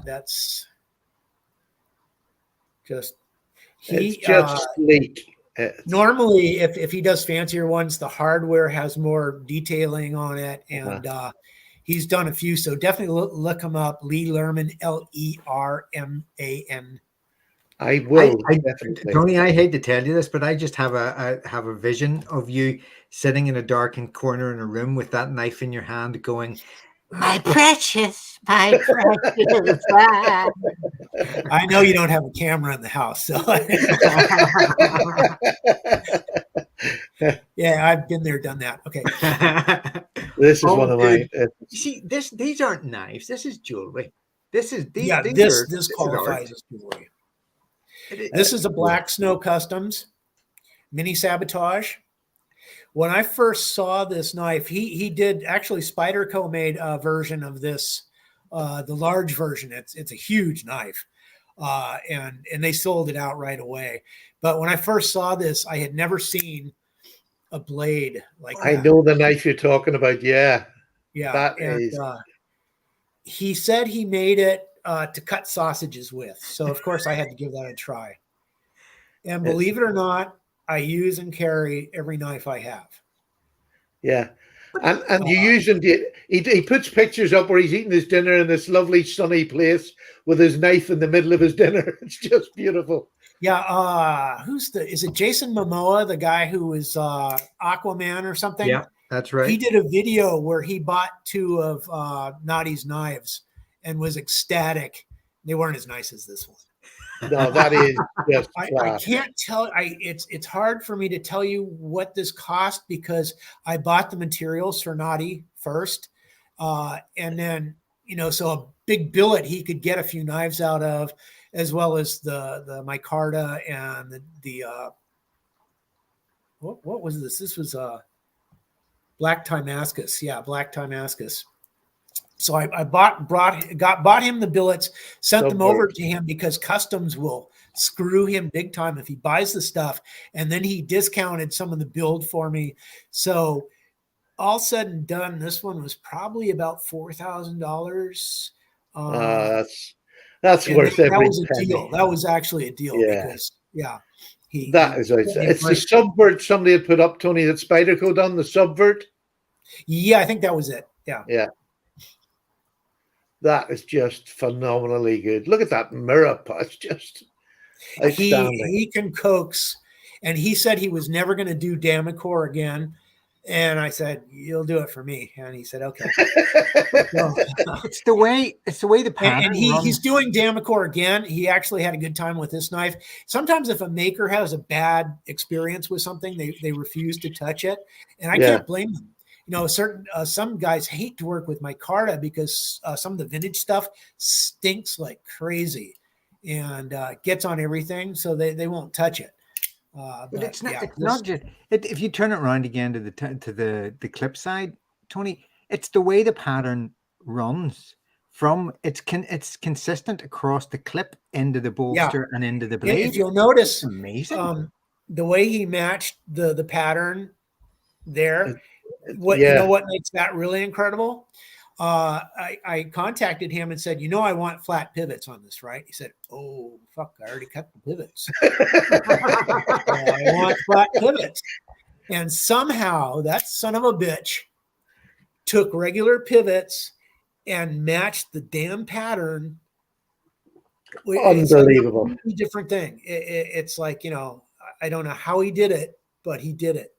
that's just sleek. Normally, if he does fancier ones, the hardware has more detailing on it, and he's done a few. So definitely look him up, Lee Lerman, Lerman. I will. Tony, I hate to tell you this, but I just have a vision of you sitting in a darkened corner in a room with that knife in your hand, going, "My precious, my precious." I know you don't have a camera in the house, so yeah, I've been there, done that. Okay, this is one of my. See, these aren't knives. This is jewelry. This qualifies as jewelry. This is a Black Snow Customs mini sabotage. when I first saw this knife, he did actually Spyderco made a version of this, the large version. It's a huge knife, and they sold it out right away. But when I first saw this, I had never seen a blade like I that. know the knife you're talking about. Yeah, Yeah, that and is. he said he made it to cut sausages with. So of course I had to give that a try. And believe it or not, I use and carry every knife I have. Yeah. And you use him. He puts pictures up where he's eating his dinner in this lovely sunny place with his knife in the middle of his dinner. It's just beautiful. Yeah. Is it Jason Momoa, the guy who is Aquaman or something? Yeah, that's right. He did a video where he bought two of Nadi's knives and was ecstatic. They weren't as nice as this one. No, that is just. I can't tell. It's hard for me to tell you what this cost because I bought the materials for Nadi first, and then so a big billet he could get a few knives out of, as well as the micarta and the what was this? This was black Timascus. Yeah, black Timascus. So I bought him the billets, sent them over to him because customs will screw him big time if he buys the stuff, and then he discounted some of the build for me. So all said and done, this one was probably about $4,000. That's worth every that was a penny. deal. That was actually a deal because it's the subvert somebody had put up, Tony, that Spyderco done, the subvert. Yeah, I think that was it. Yeah. That is just phenomenally good. Look at that mirror. It's just outstanding. He can coax, and he said he was never going to do Damacor again. And I said, "You'll do it for me." And he said, "Okay." So, it's the way the pattern. And he's doing Damacor again. He actually had a good time with this knife. Sometimes if a maker has a bad experience with something, they refuse to touch it, and I can't blame them. Some guys hate to work with micarta because some of the vintage stuff stinks like crazy and gets on everything, so they won't touch it. But it's not. It's not just. If you turn it around again to the clip side, Tony, it's the way the pattern runs. It's consistent across the clip into the bolster and into the blade. If you'll notice, it's amazing the way he matched the pattern there. You know what makes that really incredible? I contacted him and said, I want flat pivots on this, right? He said, "Oh, fuck, I already cut the pivots." I want flat pivots. And somehow that son of a bitch took regular pivots and matched the damn pattern. Unbelievable. It's a different thing. It's like, I don't know how he did it, but he did it.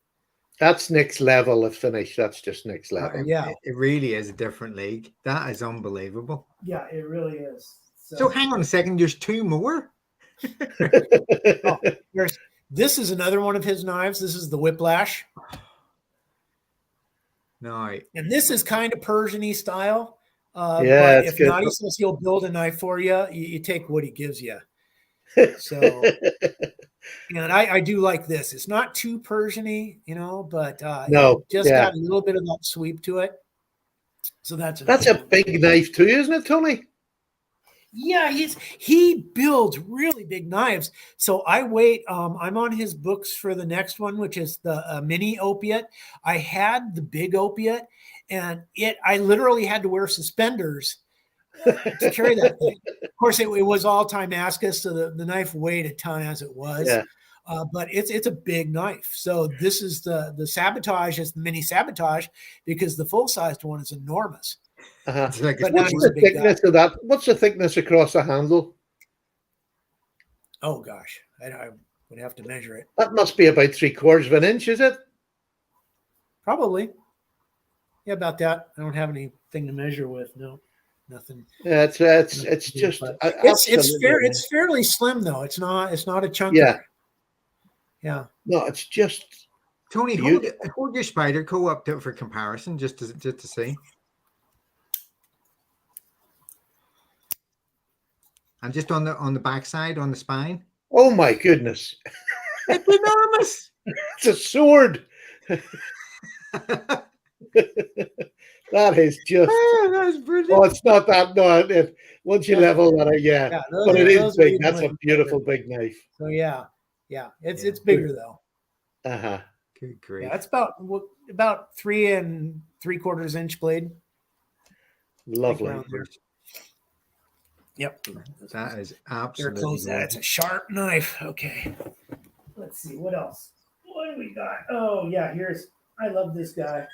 That's next level of finish. That's just next level. It really is a different league. That is unbelievable. Yeah, it really is. So hang on a second. There's two more. This is another one of his knives. This is the Whiplash. No. And this is kind of Persian-y style. But if Nadi says he'll build a knife for you, you take what he gives you. So, and I do like this. It's not too Persian-y, but it just got a little bit of that sweep to it. So that's a big knife too, isn't it, Tony? Yeah, he builds really big knives. So I wait. I'm on his books for the next one, which is the mini opiate. I had the big opiate, and I literally had to wear suspenders to carry that thing. Of course, it was all Timascus, so the knife weighed a ton as it was. Yeah. But it's a big knife. So this is the Sabotage is the mini Sabotage because the full-sized one is enormous. What's the thickness of that? What's the thickness across the handle? Oh gosh, I would have to measure it. That must be about 3/4 of an inch, is it? Probably. Yeah, about that. I don't have anything to measure with. No, nothing. Yeah, it's just it's fairly slim though. It's not a chunker. Yeah. No, it's just. Tony, hold your Spyderco up for comparison, just to see. And just on the backside, on the spine. Oh my goodness! It's enormous. It's a sword. That is just. Oh, that's brilliant. Oh, it's not that. No, once you level that, yeah. Yeah, But it is those are big. even That's a looking beautiful better. big knife. So yeah, it's Yeah. bigger though. Uh-huh. Good grief. Yeah, it's about 3 3/4 inch blade. Lovely. Around there. Yep. That is Here, absolutely close that. It's gorgeous. a sharp knife. Okay. Let's see what else. What do we got? Oh yeah, I love this guy.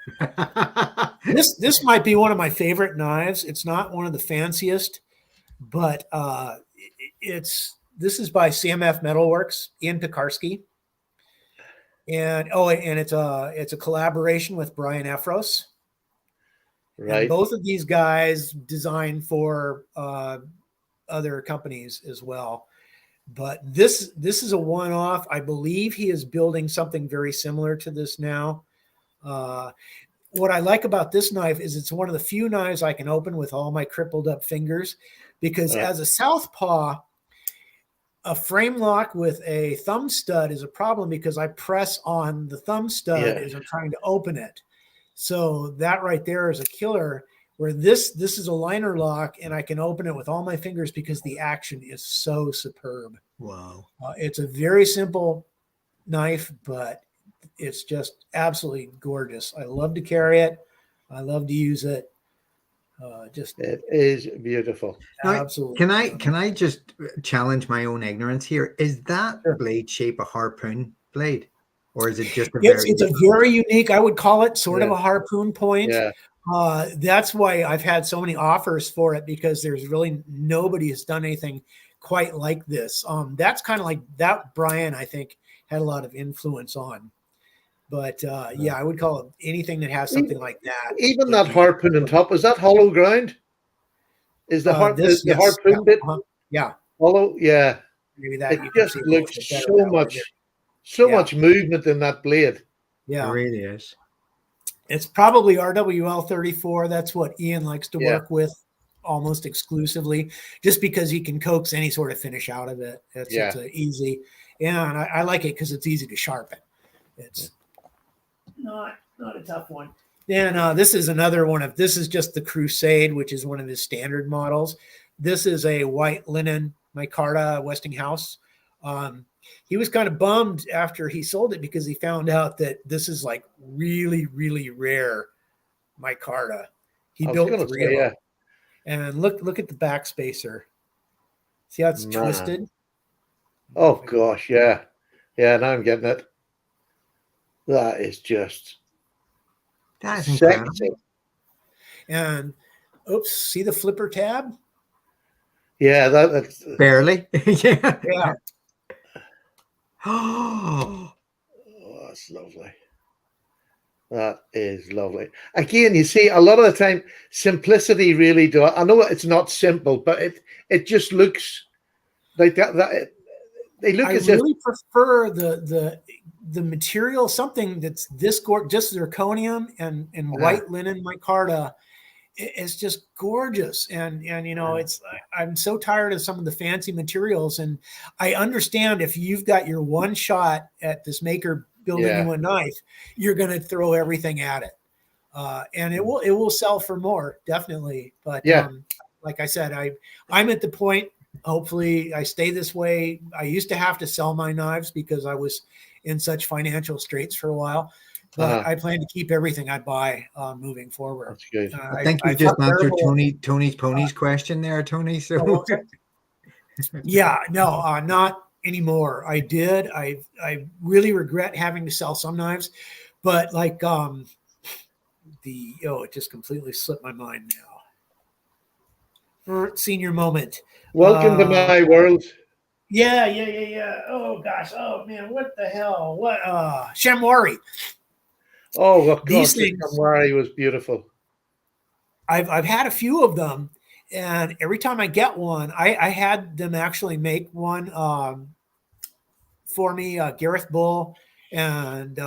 This might be one of my favorite knives. It's not one of the fanciest, but this is by CMF Metalworks, Ian Pekarsky. And it's a collaboration with Brian Efros. Right. And both of these guys design for other companies as well. But this is a one-off. I believe he is building something very similar to this now. What I like about this knife is it's one of the few knives I can open with all my crippled up fingers, because as a southpaw, a frame lock with a thumb stud is a problem because I press on the thumb stud as I'm trying to open it. So that right there is a killer, where this is a liner lock and I can open it with all my fingers because the action is so superb. Wow. It's a very simple knife, but it's just absolutely gorgeous. I love to carry it. I love to use it. It is beautiful. Now, Absolutely. Can I just challenge my own ignorance here? Is that blade shape a harpoon blade, or is it just it's a very unique, I would call it sort of a harpoon point. Yeah. That's why I've had so many offers for it, because there's really nobody has done anything quite like this. That's kind of like that Brian, I think, had a lot of influence on. But yeah, I would call it anything that has something like that. Even that harpoon on top, is that hollow ground? Is the harpoon bit? Yeah. Hollow? Yeah. Maybe that it you just can see looks so much movement in that blade. Yeah. It really is. It's probably RWL 34. That's what Ian likes to work with almost exclusively, just because he can coax any sort of finish out of it. It's easy. Yeah, and I like it because it's easy to sharpen. It's not a tough one. And this is another one of, this is just the Crusade, which is one of his standard models. This is a white linen micarta Westinghouse. He was kind of bummed after he sold it because he found out that this is like really, really rare micarta. He built 3 of them. And look at the back spacer. See how it's twisted? Oh gosh, yeah. Yeah, now I'm getting it. That is just incredible. And oops, see the flipper tab? Yeah, that's barely. Yeah. Oh, that's lovely. That is lovely. Again, you see, a lot of the time, simplicity really I know it's not simple, but it just looks like that they look as if. I really prefer the material, something that's this just zirconium and white linen micarta. It's just gorgeous, and you know, I'm so tired of some of the fancy materials, and I understand if you've got your one shot at this maker building you a knife, you're going to throw everything at it, and it will sell for more, definitely. But like I said, I'm at the point. Hopefully, I stay this way. I used to have to sell my knives because I was in such financial straits for a while. But I plan to keep everything I buy moving forward. That's good. I think you just answered Tony's ponies question there, Tony. So yeah, no, not anymore. I did. I really regret having to sell some knives, but like it just completely slipped my mind now. Senior moment. Welcome to my world. Yeah. Oh gosh. Oh man, what the hell? What Shamwari. Oh, well, these things. Shamwari was beautiful. I've had a few of them, and every time I get one, I had them actually make one for me, Gareth Bull, and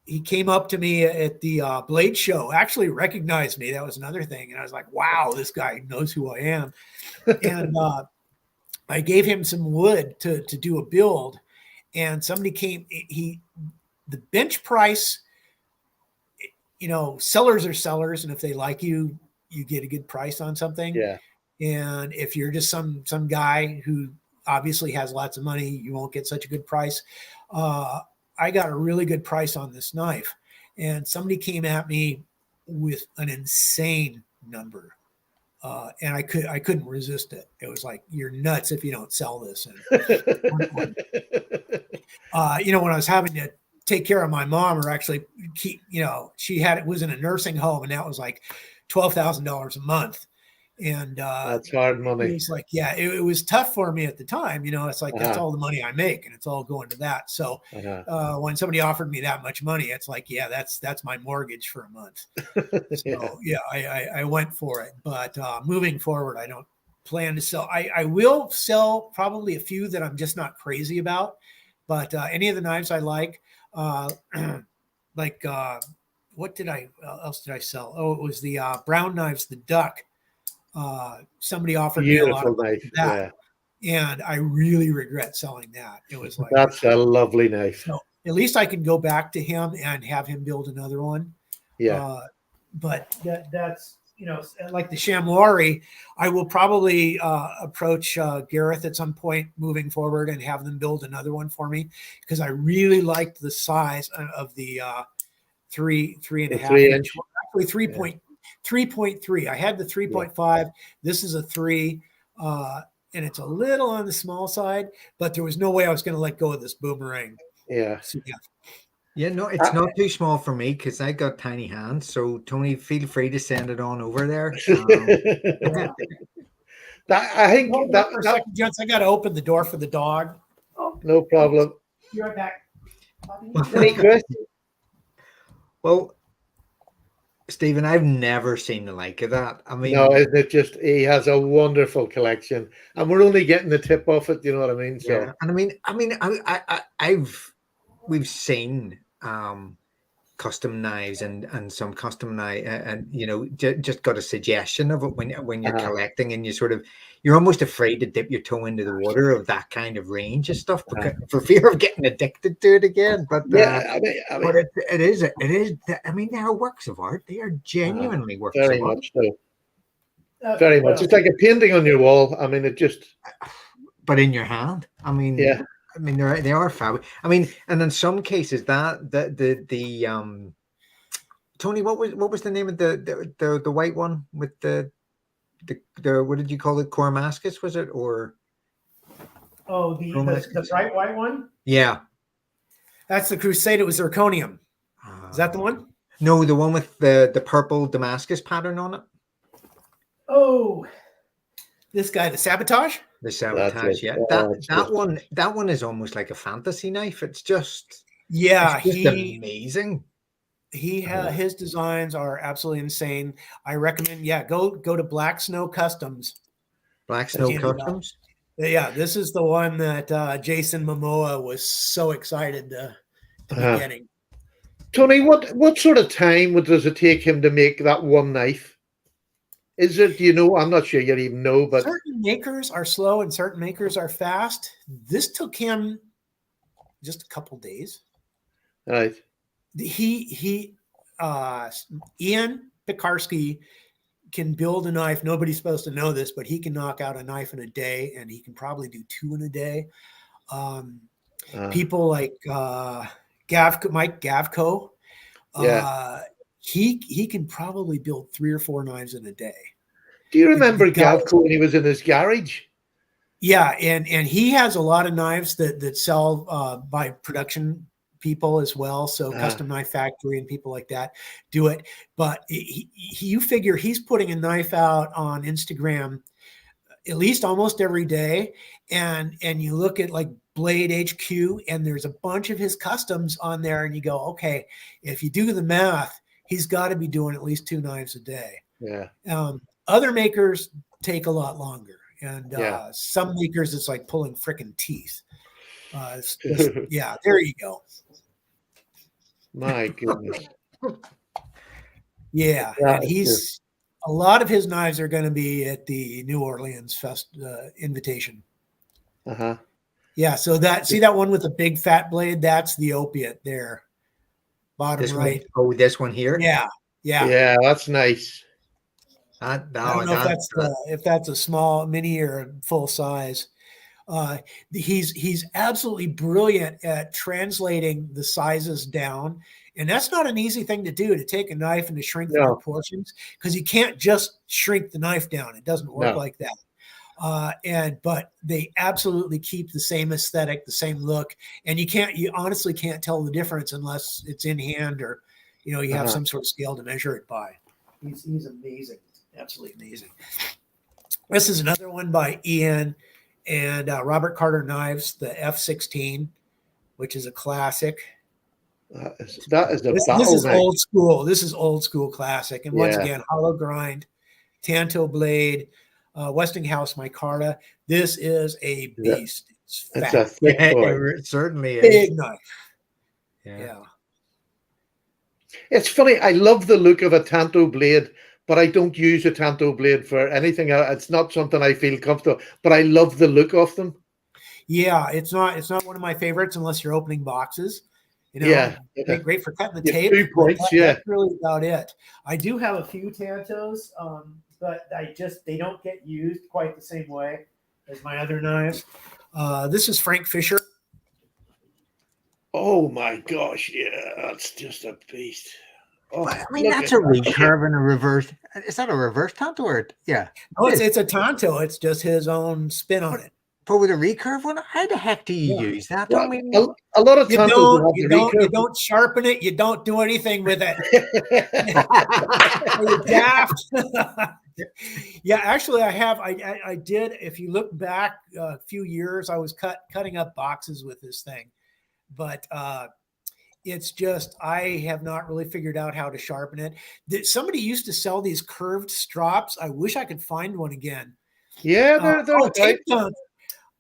he came up to me at the Blade Show, actually recognized me. That was another thing, and I was like, wow, this guy knows who I am. And I gave him some wood to do a build, and somebody came. the bench price, sellers are sellers, and if they like you, you get a good price on something. Yeah. And if you're just some guy who obviously has lots of money, you won't get such a good price. I got a really good price on this knife, and somebody came at me with an insane number. And I couldn't resist it. It was like, you're nuts if you don't sell this. And, when I was having to take care of my mom, or actually keep, was in a nursing home, and that was like $12,000 a month. And that's hard money. It was like, yeah, it was tough for me at the time. It's like, that's all the money I make, and it's all going to that. So when somebody offered me that much money, it's like, yeah, that's my mortgage for a month. So I went for it. But moving forward, I don't plan to sell. I will sell probably a few that I'm just not crazy about. But any of the knives I like, what else did I sell? Oh, it was the brown knives, the duck. Somebody offered me a lot of that, and I really regret selling that. It was like, that's a lovely knife. So at least I can go back to him and have him build another one. Yeah. But that's like the Chamois, I will probably approach Gareth at some point moving forward and have them build another one for me, because I really liked the size of the 3.5 inch. Actually 3.3. I had the 3.5. This is a 3, and it's a little on the small side, but there was no way I was going to let go of this boomerang. Yeah. So, yeah, no, it's not too small for me because I got tiny hands. So Tony, feel free to send it on over there. I think that for a second, gents, I got to open the door for the dog. Oh, no problem. Be right back. Any questions? Well, Stephen, I've never seen the like of that. I mean, no, isn't it just, he has a wonderful collection, and we're only getting the tip off it. You know what I mean? So, yeah. And we've seen custom knives and some custom knife, and just got a suggestion of it when you're collecting, and you're almost afraid to dip your toe into the water of that kind of range of stuff, because for fear of getting addicted to it again. But I mean, but it is. I mean, they are works of art. They are genuinely works very of art. much so. Very much. It's like a painting on your wall. I mean, it just. But in your hand. I mean, yeah. I mean, they are fabric. I mean, and in some cases, the Tony, what was the name of the white one with the what did you call it? Cormascus, was it, or? Oh, the bright white one. Yeah, that's the Crusade. It was zirconium. Is that the one? No, the one with the purple Damascus pattern on it. Oh, this guy, the Sabotage. The Sabotage, yeah. That one is almost like a fantasy knife. It's just amazing. His designs are absolutely insane. I recommend, go to Black Snow Customs. Black Snow Customs. Yeah, this is the one that Jason Momoa was so excited to be getting. Tony, what sort of time does it take him to make that one knife? Is it, I'm not sure you even know, but certain makers are slow and certain makers are fast. This took him just a couple days. Right. Ian Pekarsky can build a knife. Nobody's supposed to know this, but he can knock out a knife in a day, and he can probably do 2 in a day. People like Mike Gavko, he can probably build 3 or 4 knives in a day. Do you remember Gavko when he was in his garage? Yeah, and he has a lot of knives that sell by production people as well. So Custom Knife Factory and people like that do it. But you figure he's putting a knife out on Instagram at least almost every day. And you look at like Blade HQ, and there's a bunch of his customs on there, and you go, okay, if you do the math, he's got to be doing at least 2 knives a day. Yeah. Other makers take a lot longer. And some makers, it's like pulling freaking teeth. There you go. My goodness. Yeah, and a lot of his knives are going to be at the New Orleans invitation. Yeah, so that one with the big fat blade, that's the opiate there. bottom This right. one, oh, this one here. Yeah, yeah. Yeah, that's nice. I don't know if that's a small mini or full size. He's absolutely brilliant at translating the sizes down, and that's not an easy thing to do, to take a knife and to shrink the No, proportions, because you can't just shrink the knife down. It doesn't work no. like that. But they absolutely keep the same aesthetic, the same look, and you honestly can't tell the difference unless it's in hand, or you have some sort of scale to measure it by. He's amazing, absolutely amazing. This is another one by Ian and Robert Carter Knives, the F16, which is a classic. That is a This battle is knife. old school. This is old school classic. And once Yeah. again, hollow grind, Tanto blade, Westinghouse micarta. This is a beast. It's It's fat. a thick boy. It certainly is. Big knife. Yeah. It's funny. I love the look of a Tanto blade, but I don't use a Tanto blade for anything. It's not something I feel comfortable, but I love the look of them. Yeah, it's not one of my favorites unless you're opening boxes. Yeah. Great for cutting the You have tape. 2 points, yeah. That's really about it. I do have a few Tantos, but they don't get used quite the same way as my other knives. This is Frank Fisher. Oh my gosh, yeah, that's just a beast. Oh, I mean, that's a recurve and a reverse. Is that a reverse Tanto or yeah? Oh, it's a Tanto. It's just his own spin on it. But with a recurve one, how the heck do you use that? Well, a lot of Tantos you don't sharpen it. You don't do anything with it. You're daft. Yeah, actually, I did. If you look back a few years, I was cutting up boxes with this thing, but it's just I have not really figured out how to sharpen it. Somebody used to sell these curved strops. I wish I could find one again. Yeah, they're tape gunk.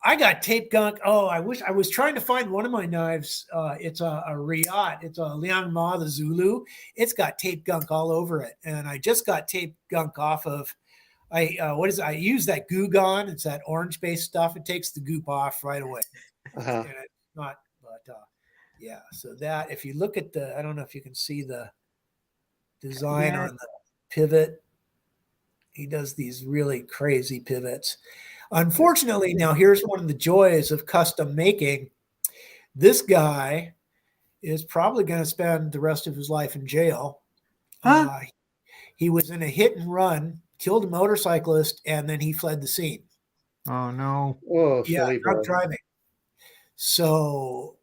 I got tape gunk. Oh, I wish I was trying to find one of my knives. It's a Riot. It's a Liang Ma, the Zulu. It's got tape gunk all over it, and I just got tape gunk off of. I use that Goo Gone. It's that orange-based stuff. It takes the goop off right away. And it's not, but yeah. So that if you look at I don't know if you can see the design on the pivot. He does these really crazy pivots. Unfortunately, now here's one of the joys of custom making. This guy is probably going to spend the rest of his life in jail. He was in a hit and run, killed a motorcyclist, and then he fled the scene. Oh, no. Oh, yeah, drunk driving. So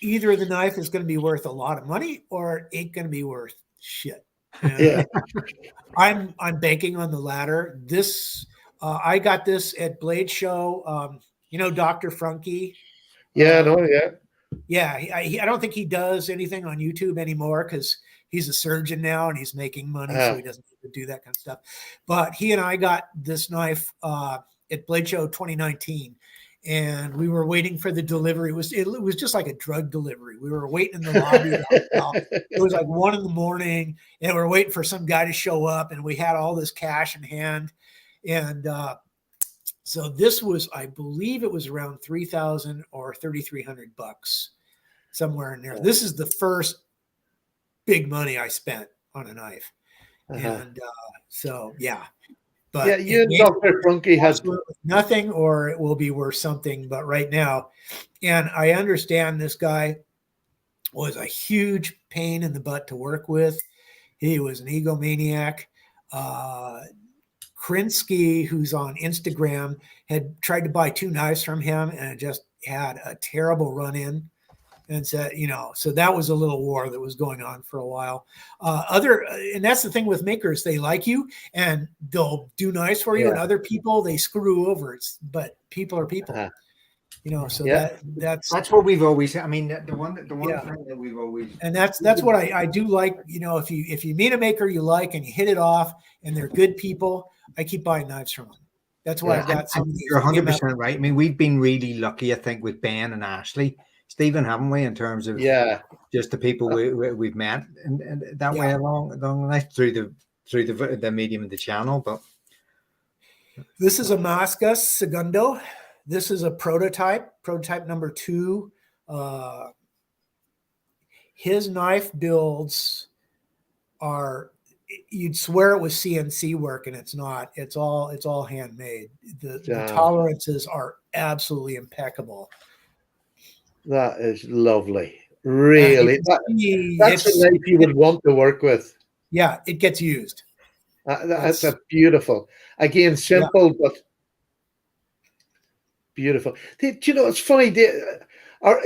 either the knife is going to be worth a lot of money or it ain't going to be worth shit. Yeah. I'm banking on the latter. This I got this at Blade Show. Dr. Frunke. Yeah, yeah. Yeah, I don't think he does anything on YouTube anymore because he's a surgeon now and he's making money, so he doesn't need to do that kind of stuff. But he and I got this knife at Blade Show 2019, and we were waiting for the delivery. It was just like a drug delivery. We were waiting in the lobby of the hotel. It was like 1 a.m, and we were waiting for some guy to show up, and we had all this cash in hand. And so this was, I believe it was around $3,000 or $3,300, somewhere in there. This is the first big money I spent on a knife. And so, yeah. But yeah, you and Dr. Frunke has nothing, or it will be worth something. But right now, and I understand this guy was a huge pain in the butt to work with. He was an egomaniac. Krinsky, who's on Instagram, had tried to buy 2 knives from him and just had a terrible run-in. And said, so that was a little war that was going on for a while. And that's the thing with makers, they like you and they'll do nice for you, and other people they screw over. But people are people, So that's what we've always. I mean, the one thing that we've always. And that's what I do like. If you meet a maker you like and you hit it off and they're good people, I keep buying knives from them. That's why I've got some. You're 100% right. I mean, we've been really lucky, I think, with Ben and Ashley. Stephen, haven't we, in terms of just the people we've met and that way along the night through the medium of the channel. But this is a Masca Segundo. This is a prototype number 2. his knife builds are, you'd swear it was CNC work, and it's not. It's all handmade. The tolerances are absolutely impeccable. That is lovely. Really, that's a knife you would want to work with. Yeah, it gets used. That's a beautiful. Again, simple but beautiful. Do you know, it's funny.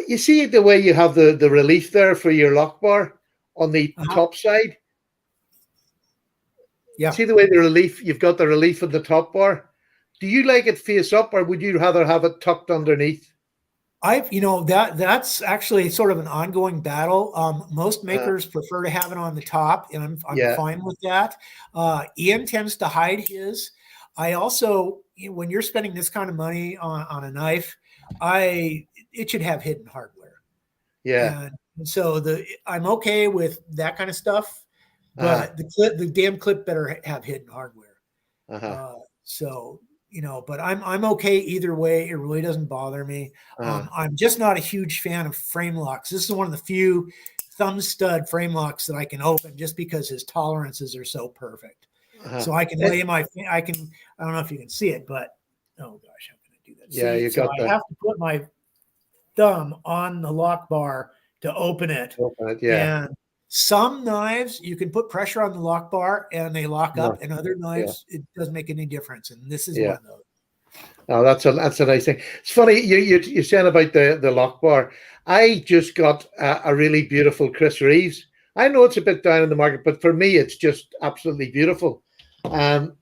You see the way you have the relief there for your lock bar on the top side? Yeah. See the way you've got the relief on the top bar? Do you like it face up, or would you rather have it tucked underneath? That's actually sort of an ongoing battle. Most makers prefer to have it on the top, and I'm fine with that. Ian tends to hide his. I also, when you're spending this kind of money on a knife, it should have hidden hardware. Yeah. And so I'm okay with that kind of stuff, but the damn clip better have hidden hardware. So, but I'm okay either way. It really doesn't bother me. I'm just not a huge fan of frame locks. This is one of the few thumb stud frame locks that I can open just because his tolerances are so perfect. So I can I don't know if you can see it, but oh gosh, how can I do that? Yeah, you got that. I have to put my thumb on the lock bar to open it. Yeah. And some knives you can put pressure on the lock bar and they lock up, and other knives it doesn't make any difference. And this is one of those. Oh, that's a nice thing. It's funny you're saying about the lock bar. I just got a really beautiful Chris Reeves. I know it's a bit down in the market, but for me, it's just absolutely beautiful. And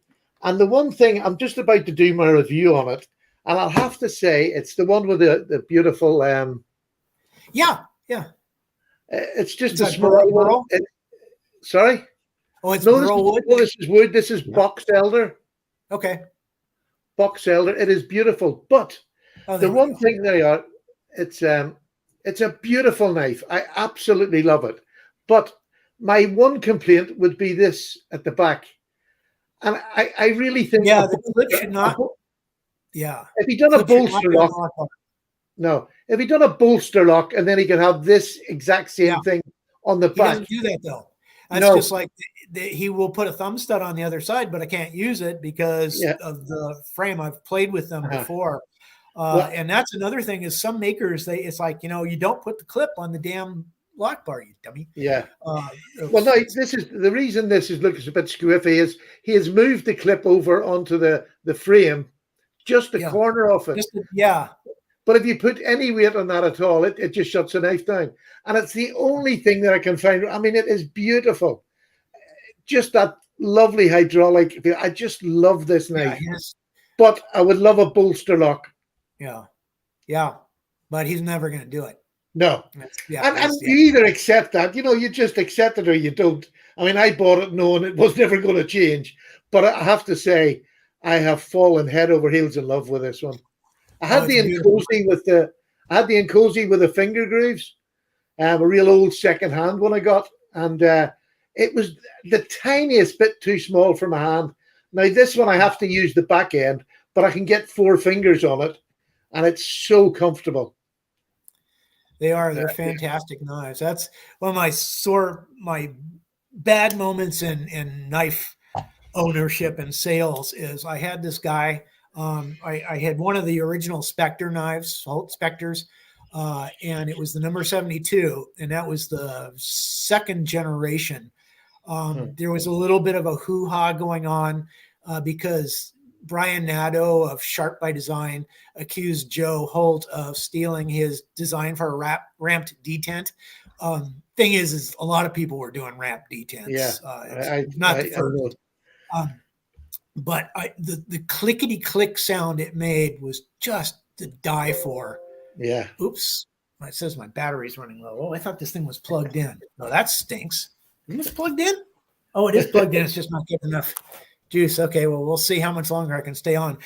the one thing, I'm just about to do my review on it, and I'll have to say it's the one with the beautiful. It's just a small one. Sorry. Oh, it's burl wood. No, this is wood. This is box elder. Okay. Box elder. It is beautiful, but the one thing they are, it's a beautiful knife. I absolutely love it. But my one complaint would be this at the back, and I really think the clip should not. If he done a bolster lock, if he done a bolster lock, and then he could have this exact same thing on the back. He doesn't do that though. That's just like he will put a thumb stud on the other side, but I can't use it because of the frame. I've played with them before. And that's another thing is some makers, it's like, you don't put the clip on the damn lock bar, you dummy. Yeah. Well, no, this is the reason this looks a bit squiffy is he has moved the clip over onto the frame, just the corner of it. But if you put any weight on that at all, it just shuts the knife down. And it's the only thing that I can find. I mean, it is beautiful. Just that lovely hydraulic. I just love this knife. But I would love a bolster lock. Yeah. But he's never going to do it. No. And you either accept that, you just accept it or you don't. I mean, I bought it knowing it was never going to change. But I have to say, I have fallen head over heels in love with this one. I had the Encosi with the finger grooves, a real old second-hand one I got, and it was the tiniest bit too small for my hand. Now this one I have to use the back end, but I can get 4 fingers on it, and it's so comfortable. They're fantastic knives. That's one of my bad moments in knife ownership and sales is I had this guy. I had one of the original Spectre knives, Holt Spectres, and it was the number 72, and that was the second generation. There was a little bit of a hoo-ha going on because Brian Nadeau of Sharp by Design accused Joe Holt of stealing his design for a ramped detent. Thing is a lot of people were doing ramped detents. Not the first. But the clickety click sound it made was just to die for. Yeah. Oops. It says my battery's running low. Oh, I thought this thing was plugged in. No, that stinks. Is it plugged in? Oh, it is plugged in. It's just not getting enough juice. Okay, well, we'll see how much longer I can stay on.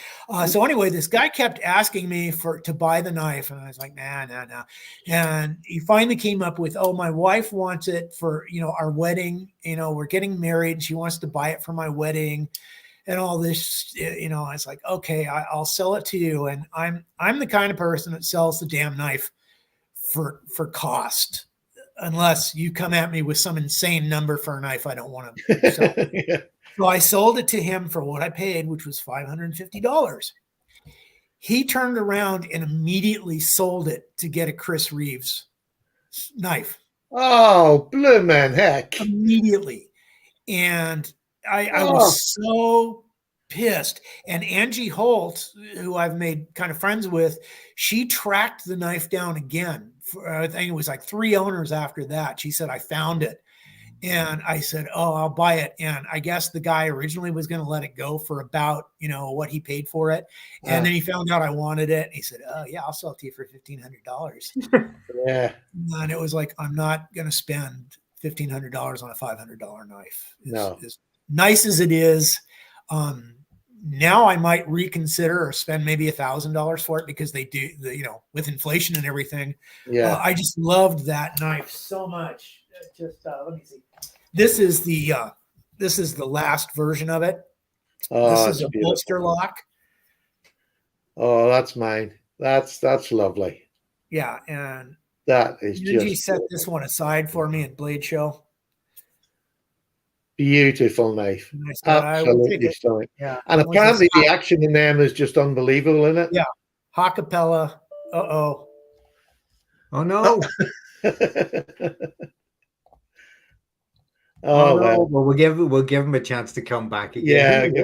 So anyway, this guy kept asking me to buy the knife, and I was like, nah. And he finally came up with, my wife wants it for our wedding. We're getting married. She wants to buy it for my wedding. And all this, it's like, okay, I'll sell it to you. And I'm the kind of person that sells the damn knife for cost. unless you come at me with some insane number for a knife I don't want to sell. Yeah. So I sold it to him for what I paid, which was $550. He turned around and immediately sold it to get a Chris Reeves knife. Oh, bloomin' heck. Immediately. And I was so pissed. And Angie Holt, who I've made kind of friends with, she tracked the knife down again. I think it was like 3 owners after that. She said, I found it. And I said, oh, I'll buy it. And I guess the guy originally was going to let it go for about, what he paid for it. And then he found out I wanted it. And he said, oh, yeah, I'll sell it to you for $1,500. Yeah. And it was like, I'm not going to spend $1,500 on a $500 knife. No. As nice as it is, now I might reconsider or spend maybe $1,000 for it because they do, with inflation and everything. Yeah. I just loved that knife so much. Just let me see. This is the last version of it. Oh, this is a beautiful. bolster lock. Oh, that's mine. That's lovely. Yeah, and that is Angie just set beautiful. this one aside for me at Blade Show. Beautiful knife. Absolutely stunning. Yeah. And apparently the action in them is just unbelievable, isn't it? Yeah. Acapella. Uh-oh. Oh no. Oh, well, we'll give him a chance to come back again. Yeah,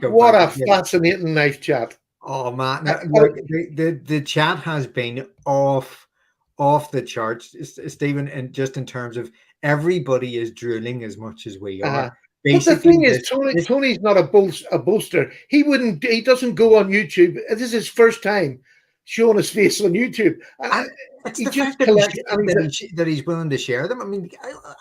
what a fascinating knife chat. Oh man, look, the chat has been off the charts, Stephen, and just in terms of everybody is drooling as much as we are. But the thing is, Tony's not a boaster. He doesn't go on YouTube. This is his first time showing his face on YouTube. It's the fact that he's willing to share them. I mean,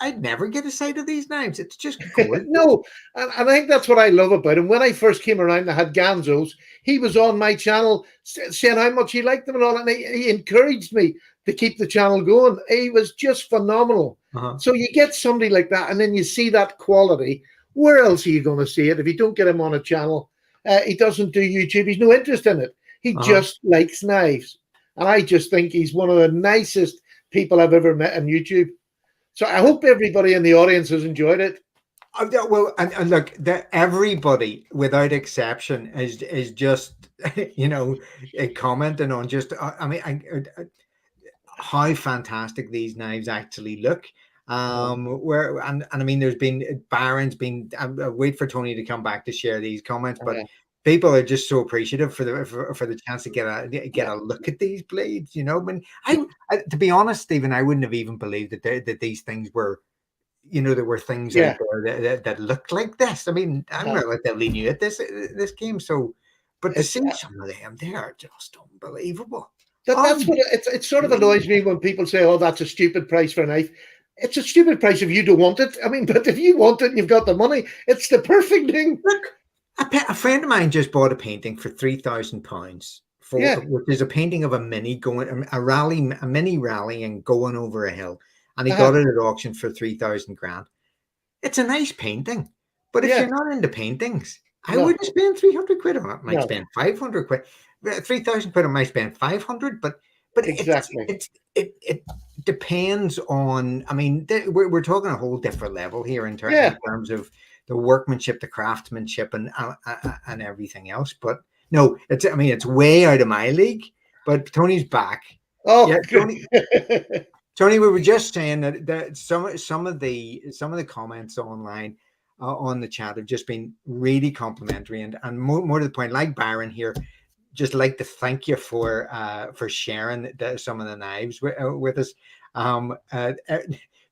I'd never get a sight of these knives. It's just gorgeous. No, and I think that's what I love about him. When I first came around, I had Ganzos. He was on my channel saying how much he liked them and all, and he encouraged me to keep the channel going. He was just phenomenal. So you get somebody like that, and then you see that quality. Where else are you going to see it if you don't get him on a channel? He doesn't do YouTube. He's no interest in it. He just likes knives. And I just think he's one of the nicest people I've ever met on YouTube. So I hope everybody in the audience has enjoyed it. Well, and look, everybody without exception is just, commenting on just, how fantastic these knives actually look. I mean, there's been Baron's been. I wait for Tony to come back to share these comments, but people are just so appreciative for the chance to get a look at these blades. To be honest, Stephen, I wouldn't have even believed that these things were, there were things out there that looked like this. I mean, I'm relatively new at this game, so but to see some of them, they are just unbelievable. That's what it sort of annoys me when people say, "Oh, that's a stupid price for a knife." It's a stupid price if you don't want it. I mean, but if you want it and you've got the money, it's the perfect thing. Look, a friend of mine just bought a painting for £3,000 which is a painting of a mini rally and going over a hill, and he got it at auction for 3,000 grand. It's a nice painting, but if you're not into paintings, I wouldn't spend 300 quid on it. I might spend 500 quid, 3,000 quid. I might spend 500, but exactly. It depends on. I mean, we're talking a whole different level here in terms of the workmanship, the craftsmanship, and everything else. But no, it's way out of my league. But Tony's back. Oh, yeah, Tony, we were just saying that some of the comments online on the chat have just been really complimentary and more to the point. Like Byron here. Just like to thank you for sharing some of the knives with us.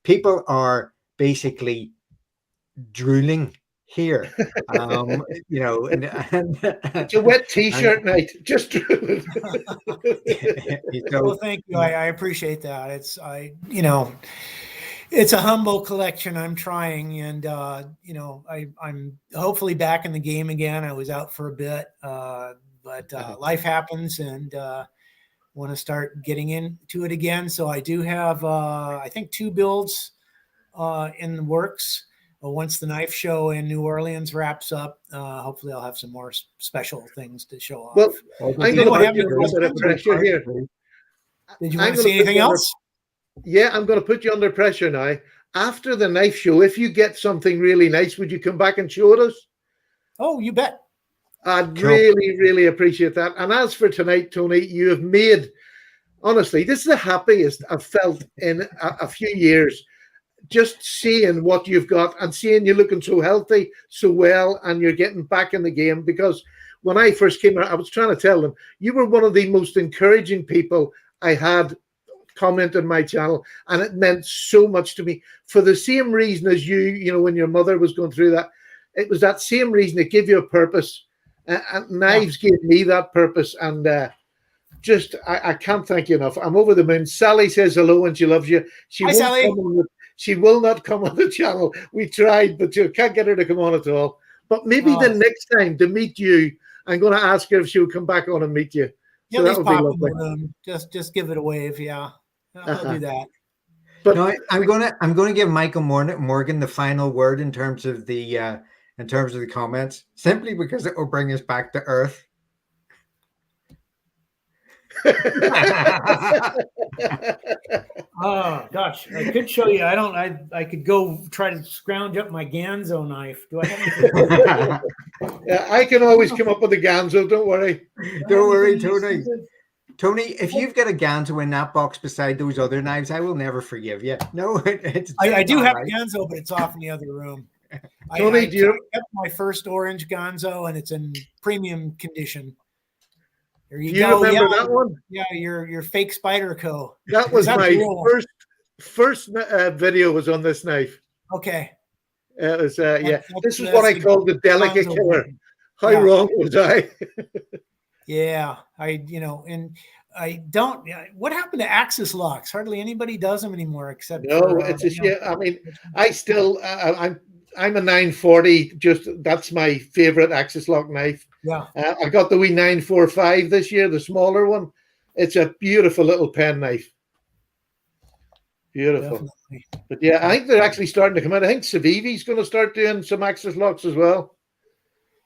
People are basically drooling here. It's a wet T-shirt night. Just drooling. Well, thank you. I appreciate that. It's a humble collection. I'm trying, and I'm hopefully back in the game again. I was out for a bit. But life happens, and want to start getting into it again. So I do have, I think, 2 builds in the works. Once the knife show in New Orleans wraps up, hopefully I'll have some more special things to show off. Well, I'm going to put you a bit of pressure here. Did you want to see anything else? Yeah, I'm going to put you under pressure now. After the knife show, if you get something really nice, would you come back and show it us? Oh, you bet. I'd Cool. really, really appreciate that. And as for tonight, Tony, you have made, honestly, this is the happiest I've felt in a few years. Just seeing what you've got and seeing you looking so healthy, so well, and you're getting back in the game. Because when I first came out, I was trying to tell them, you were one of the most encouraging people I had comment on my channel, and it meant so much to me for the same reason as you know, when your mother was going through that. It was that same reason. It gave you a purpose, and knives gave me that purpose. And I can't thank you enough. I'm over the moon. Sally says hello and she loves you. Hi, Sally. She will not come on the channel. We tried, but you can't get her to come on at all. But maybe the next time to meet you, I'm going to ask her if she'll come back on and meet you. So that would be lovely. Just give it a wave. Yeah, I'll do that. But no, I'm gonna give Michael Morgan the final word in terms of the comments, simply because it will bring us back to earth. Oh gosh, I could show you. I could go try to scrounge up my Ganzo knife. Do I have anything? Yeah, I can always come up with a Ganzo. Don't worry. Don't worry, Tony. Tony, if you've got a Ganzo in that box beside those other knives, I will never forgive you. No, I do have a Ganzo, but it's off in the other room. Tony, I kept my first orange Ganzo, and it's in premium condition. There you go. Remember that one? Yeah, your fake Spyderco. That was my first video was on this knife. Okay. It was this is what I call the delicate killer. How wrong was I? Yeah, and I don't. What happened to Axis locks? Hardly anybody does them anymore, except it's a shit. I mean, I still I'm a 940. Just that's my favorite Axis lock knife. Yeah, I got the wee 945 this year, the smaller one. It's a beautiful little pen knife. Beautiful. Definitely. But yeah, I think they're actually starting to come out. I think Civivi's going to start doing some Axis locks as well.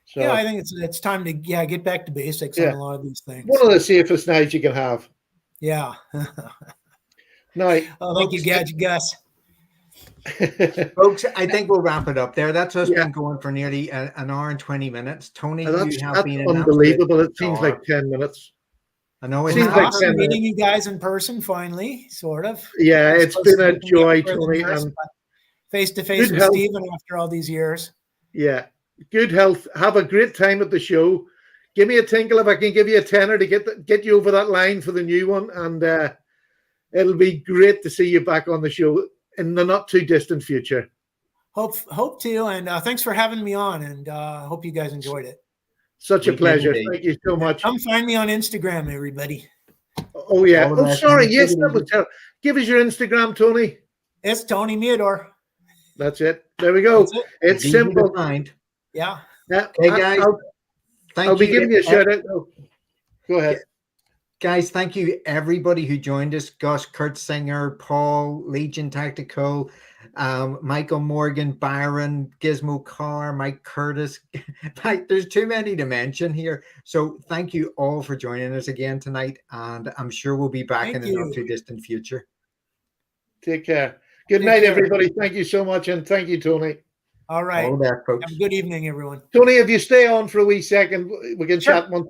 So, yeah, I think it's time to get back to basics on a lot of these things. One of the safest knives you can have. Yeah. No. Oh, thank you, Gadget Gus. Folks, I think we'll wrap it up there. That's us been going for nearly an hour and 20 minutes. Tony, that's unbelievable. It seems like 10 minutes. I know. It's awesome meeting you guys in person finally, sort of. Yeah, it's been a joy, Tony. Face to face with Stephen after all these years. Yeah. Good health. Have a great time at the show. Give me a tinkle if I can give you a tenner to get you over that line for the new one, and it'll be great to see you back on the show in the not too distant future. Hope to, and thanks for having me on, and hope you guys enjoyed it. Such a pleasure. Thank you so much. Come find me on Instagram, everybody. Oh yeah. Oh, sorry. Yes, that was terrible. Give us your Instagram, Tony. It's Tony Meador. That's it. There we go. It's simple. Yeah. Hey guys, I'll be giving you a shout out. Go ahead. Guys, thank you everybody who joined us. Gus, Kurt Singer, Paul, Legion Tactical, Michael Morgan, Byron, Gizmo Carr, Mike Curtis. There's too many to mention here. So thank you all for joining us again tonight. And I'm sure we'll be back in the not too distant future. Take care. Good night, everybody. Thank you so much. And thank you, Tony. All right. All that, folks. Have a good evening, everyone. Tony, if you stay on for a wee second, we can chat once.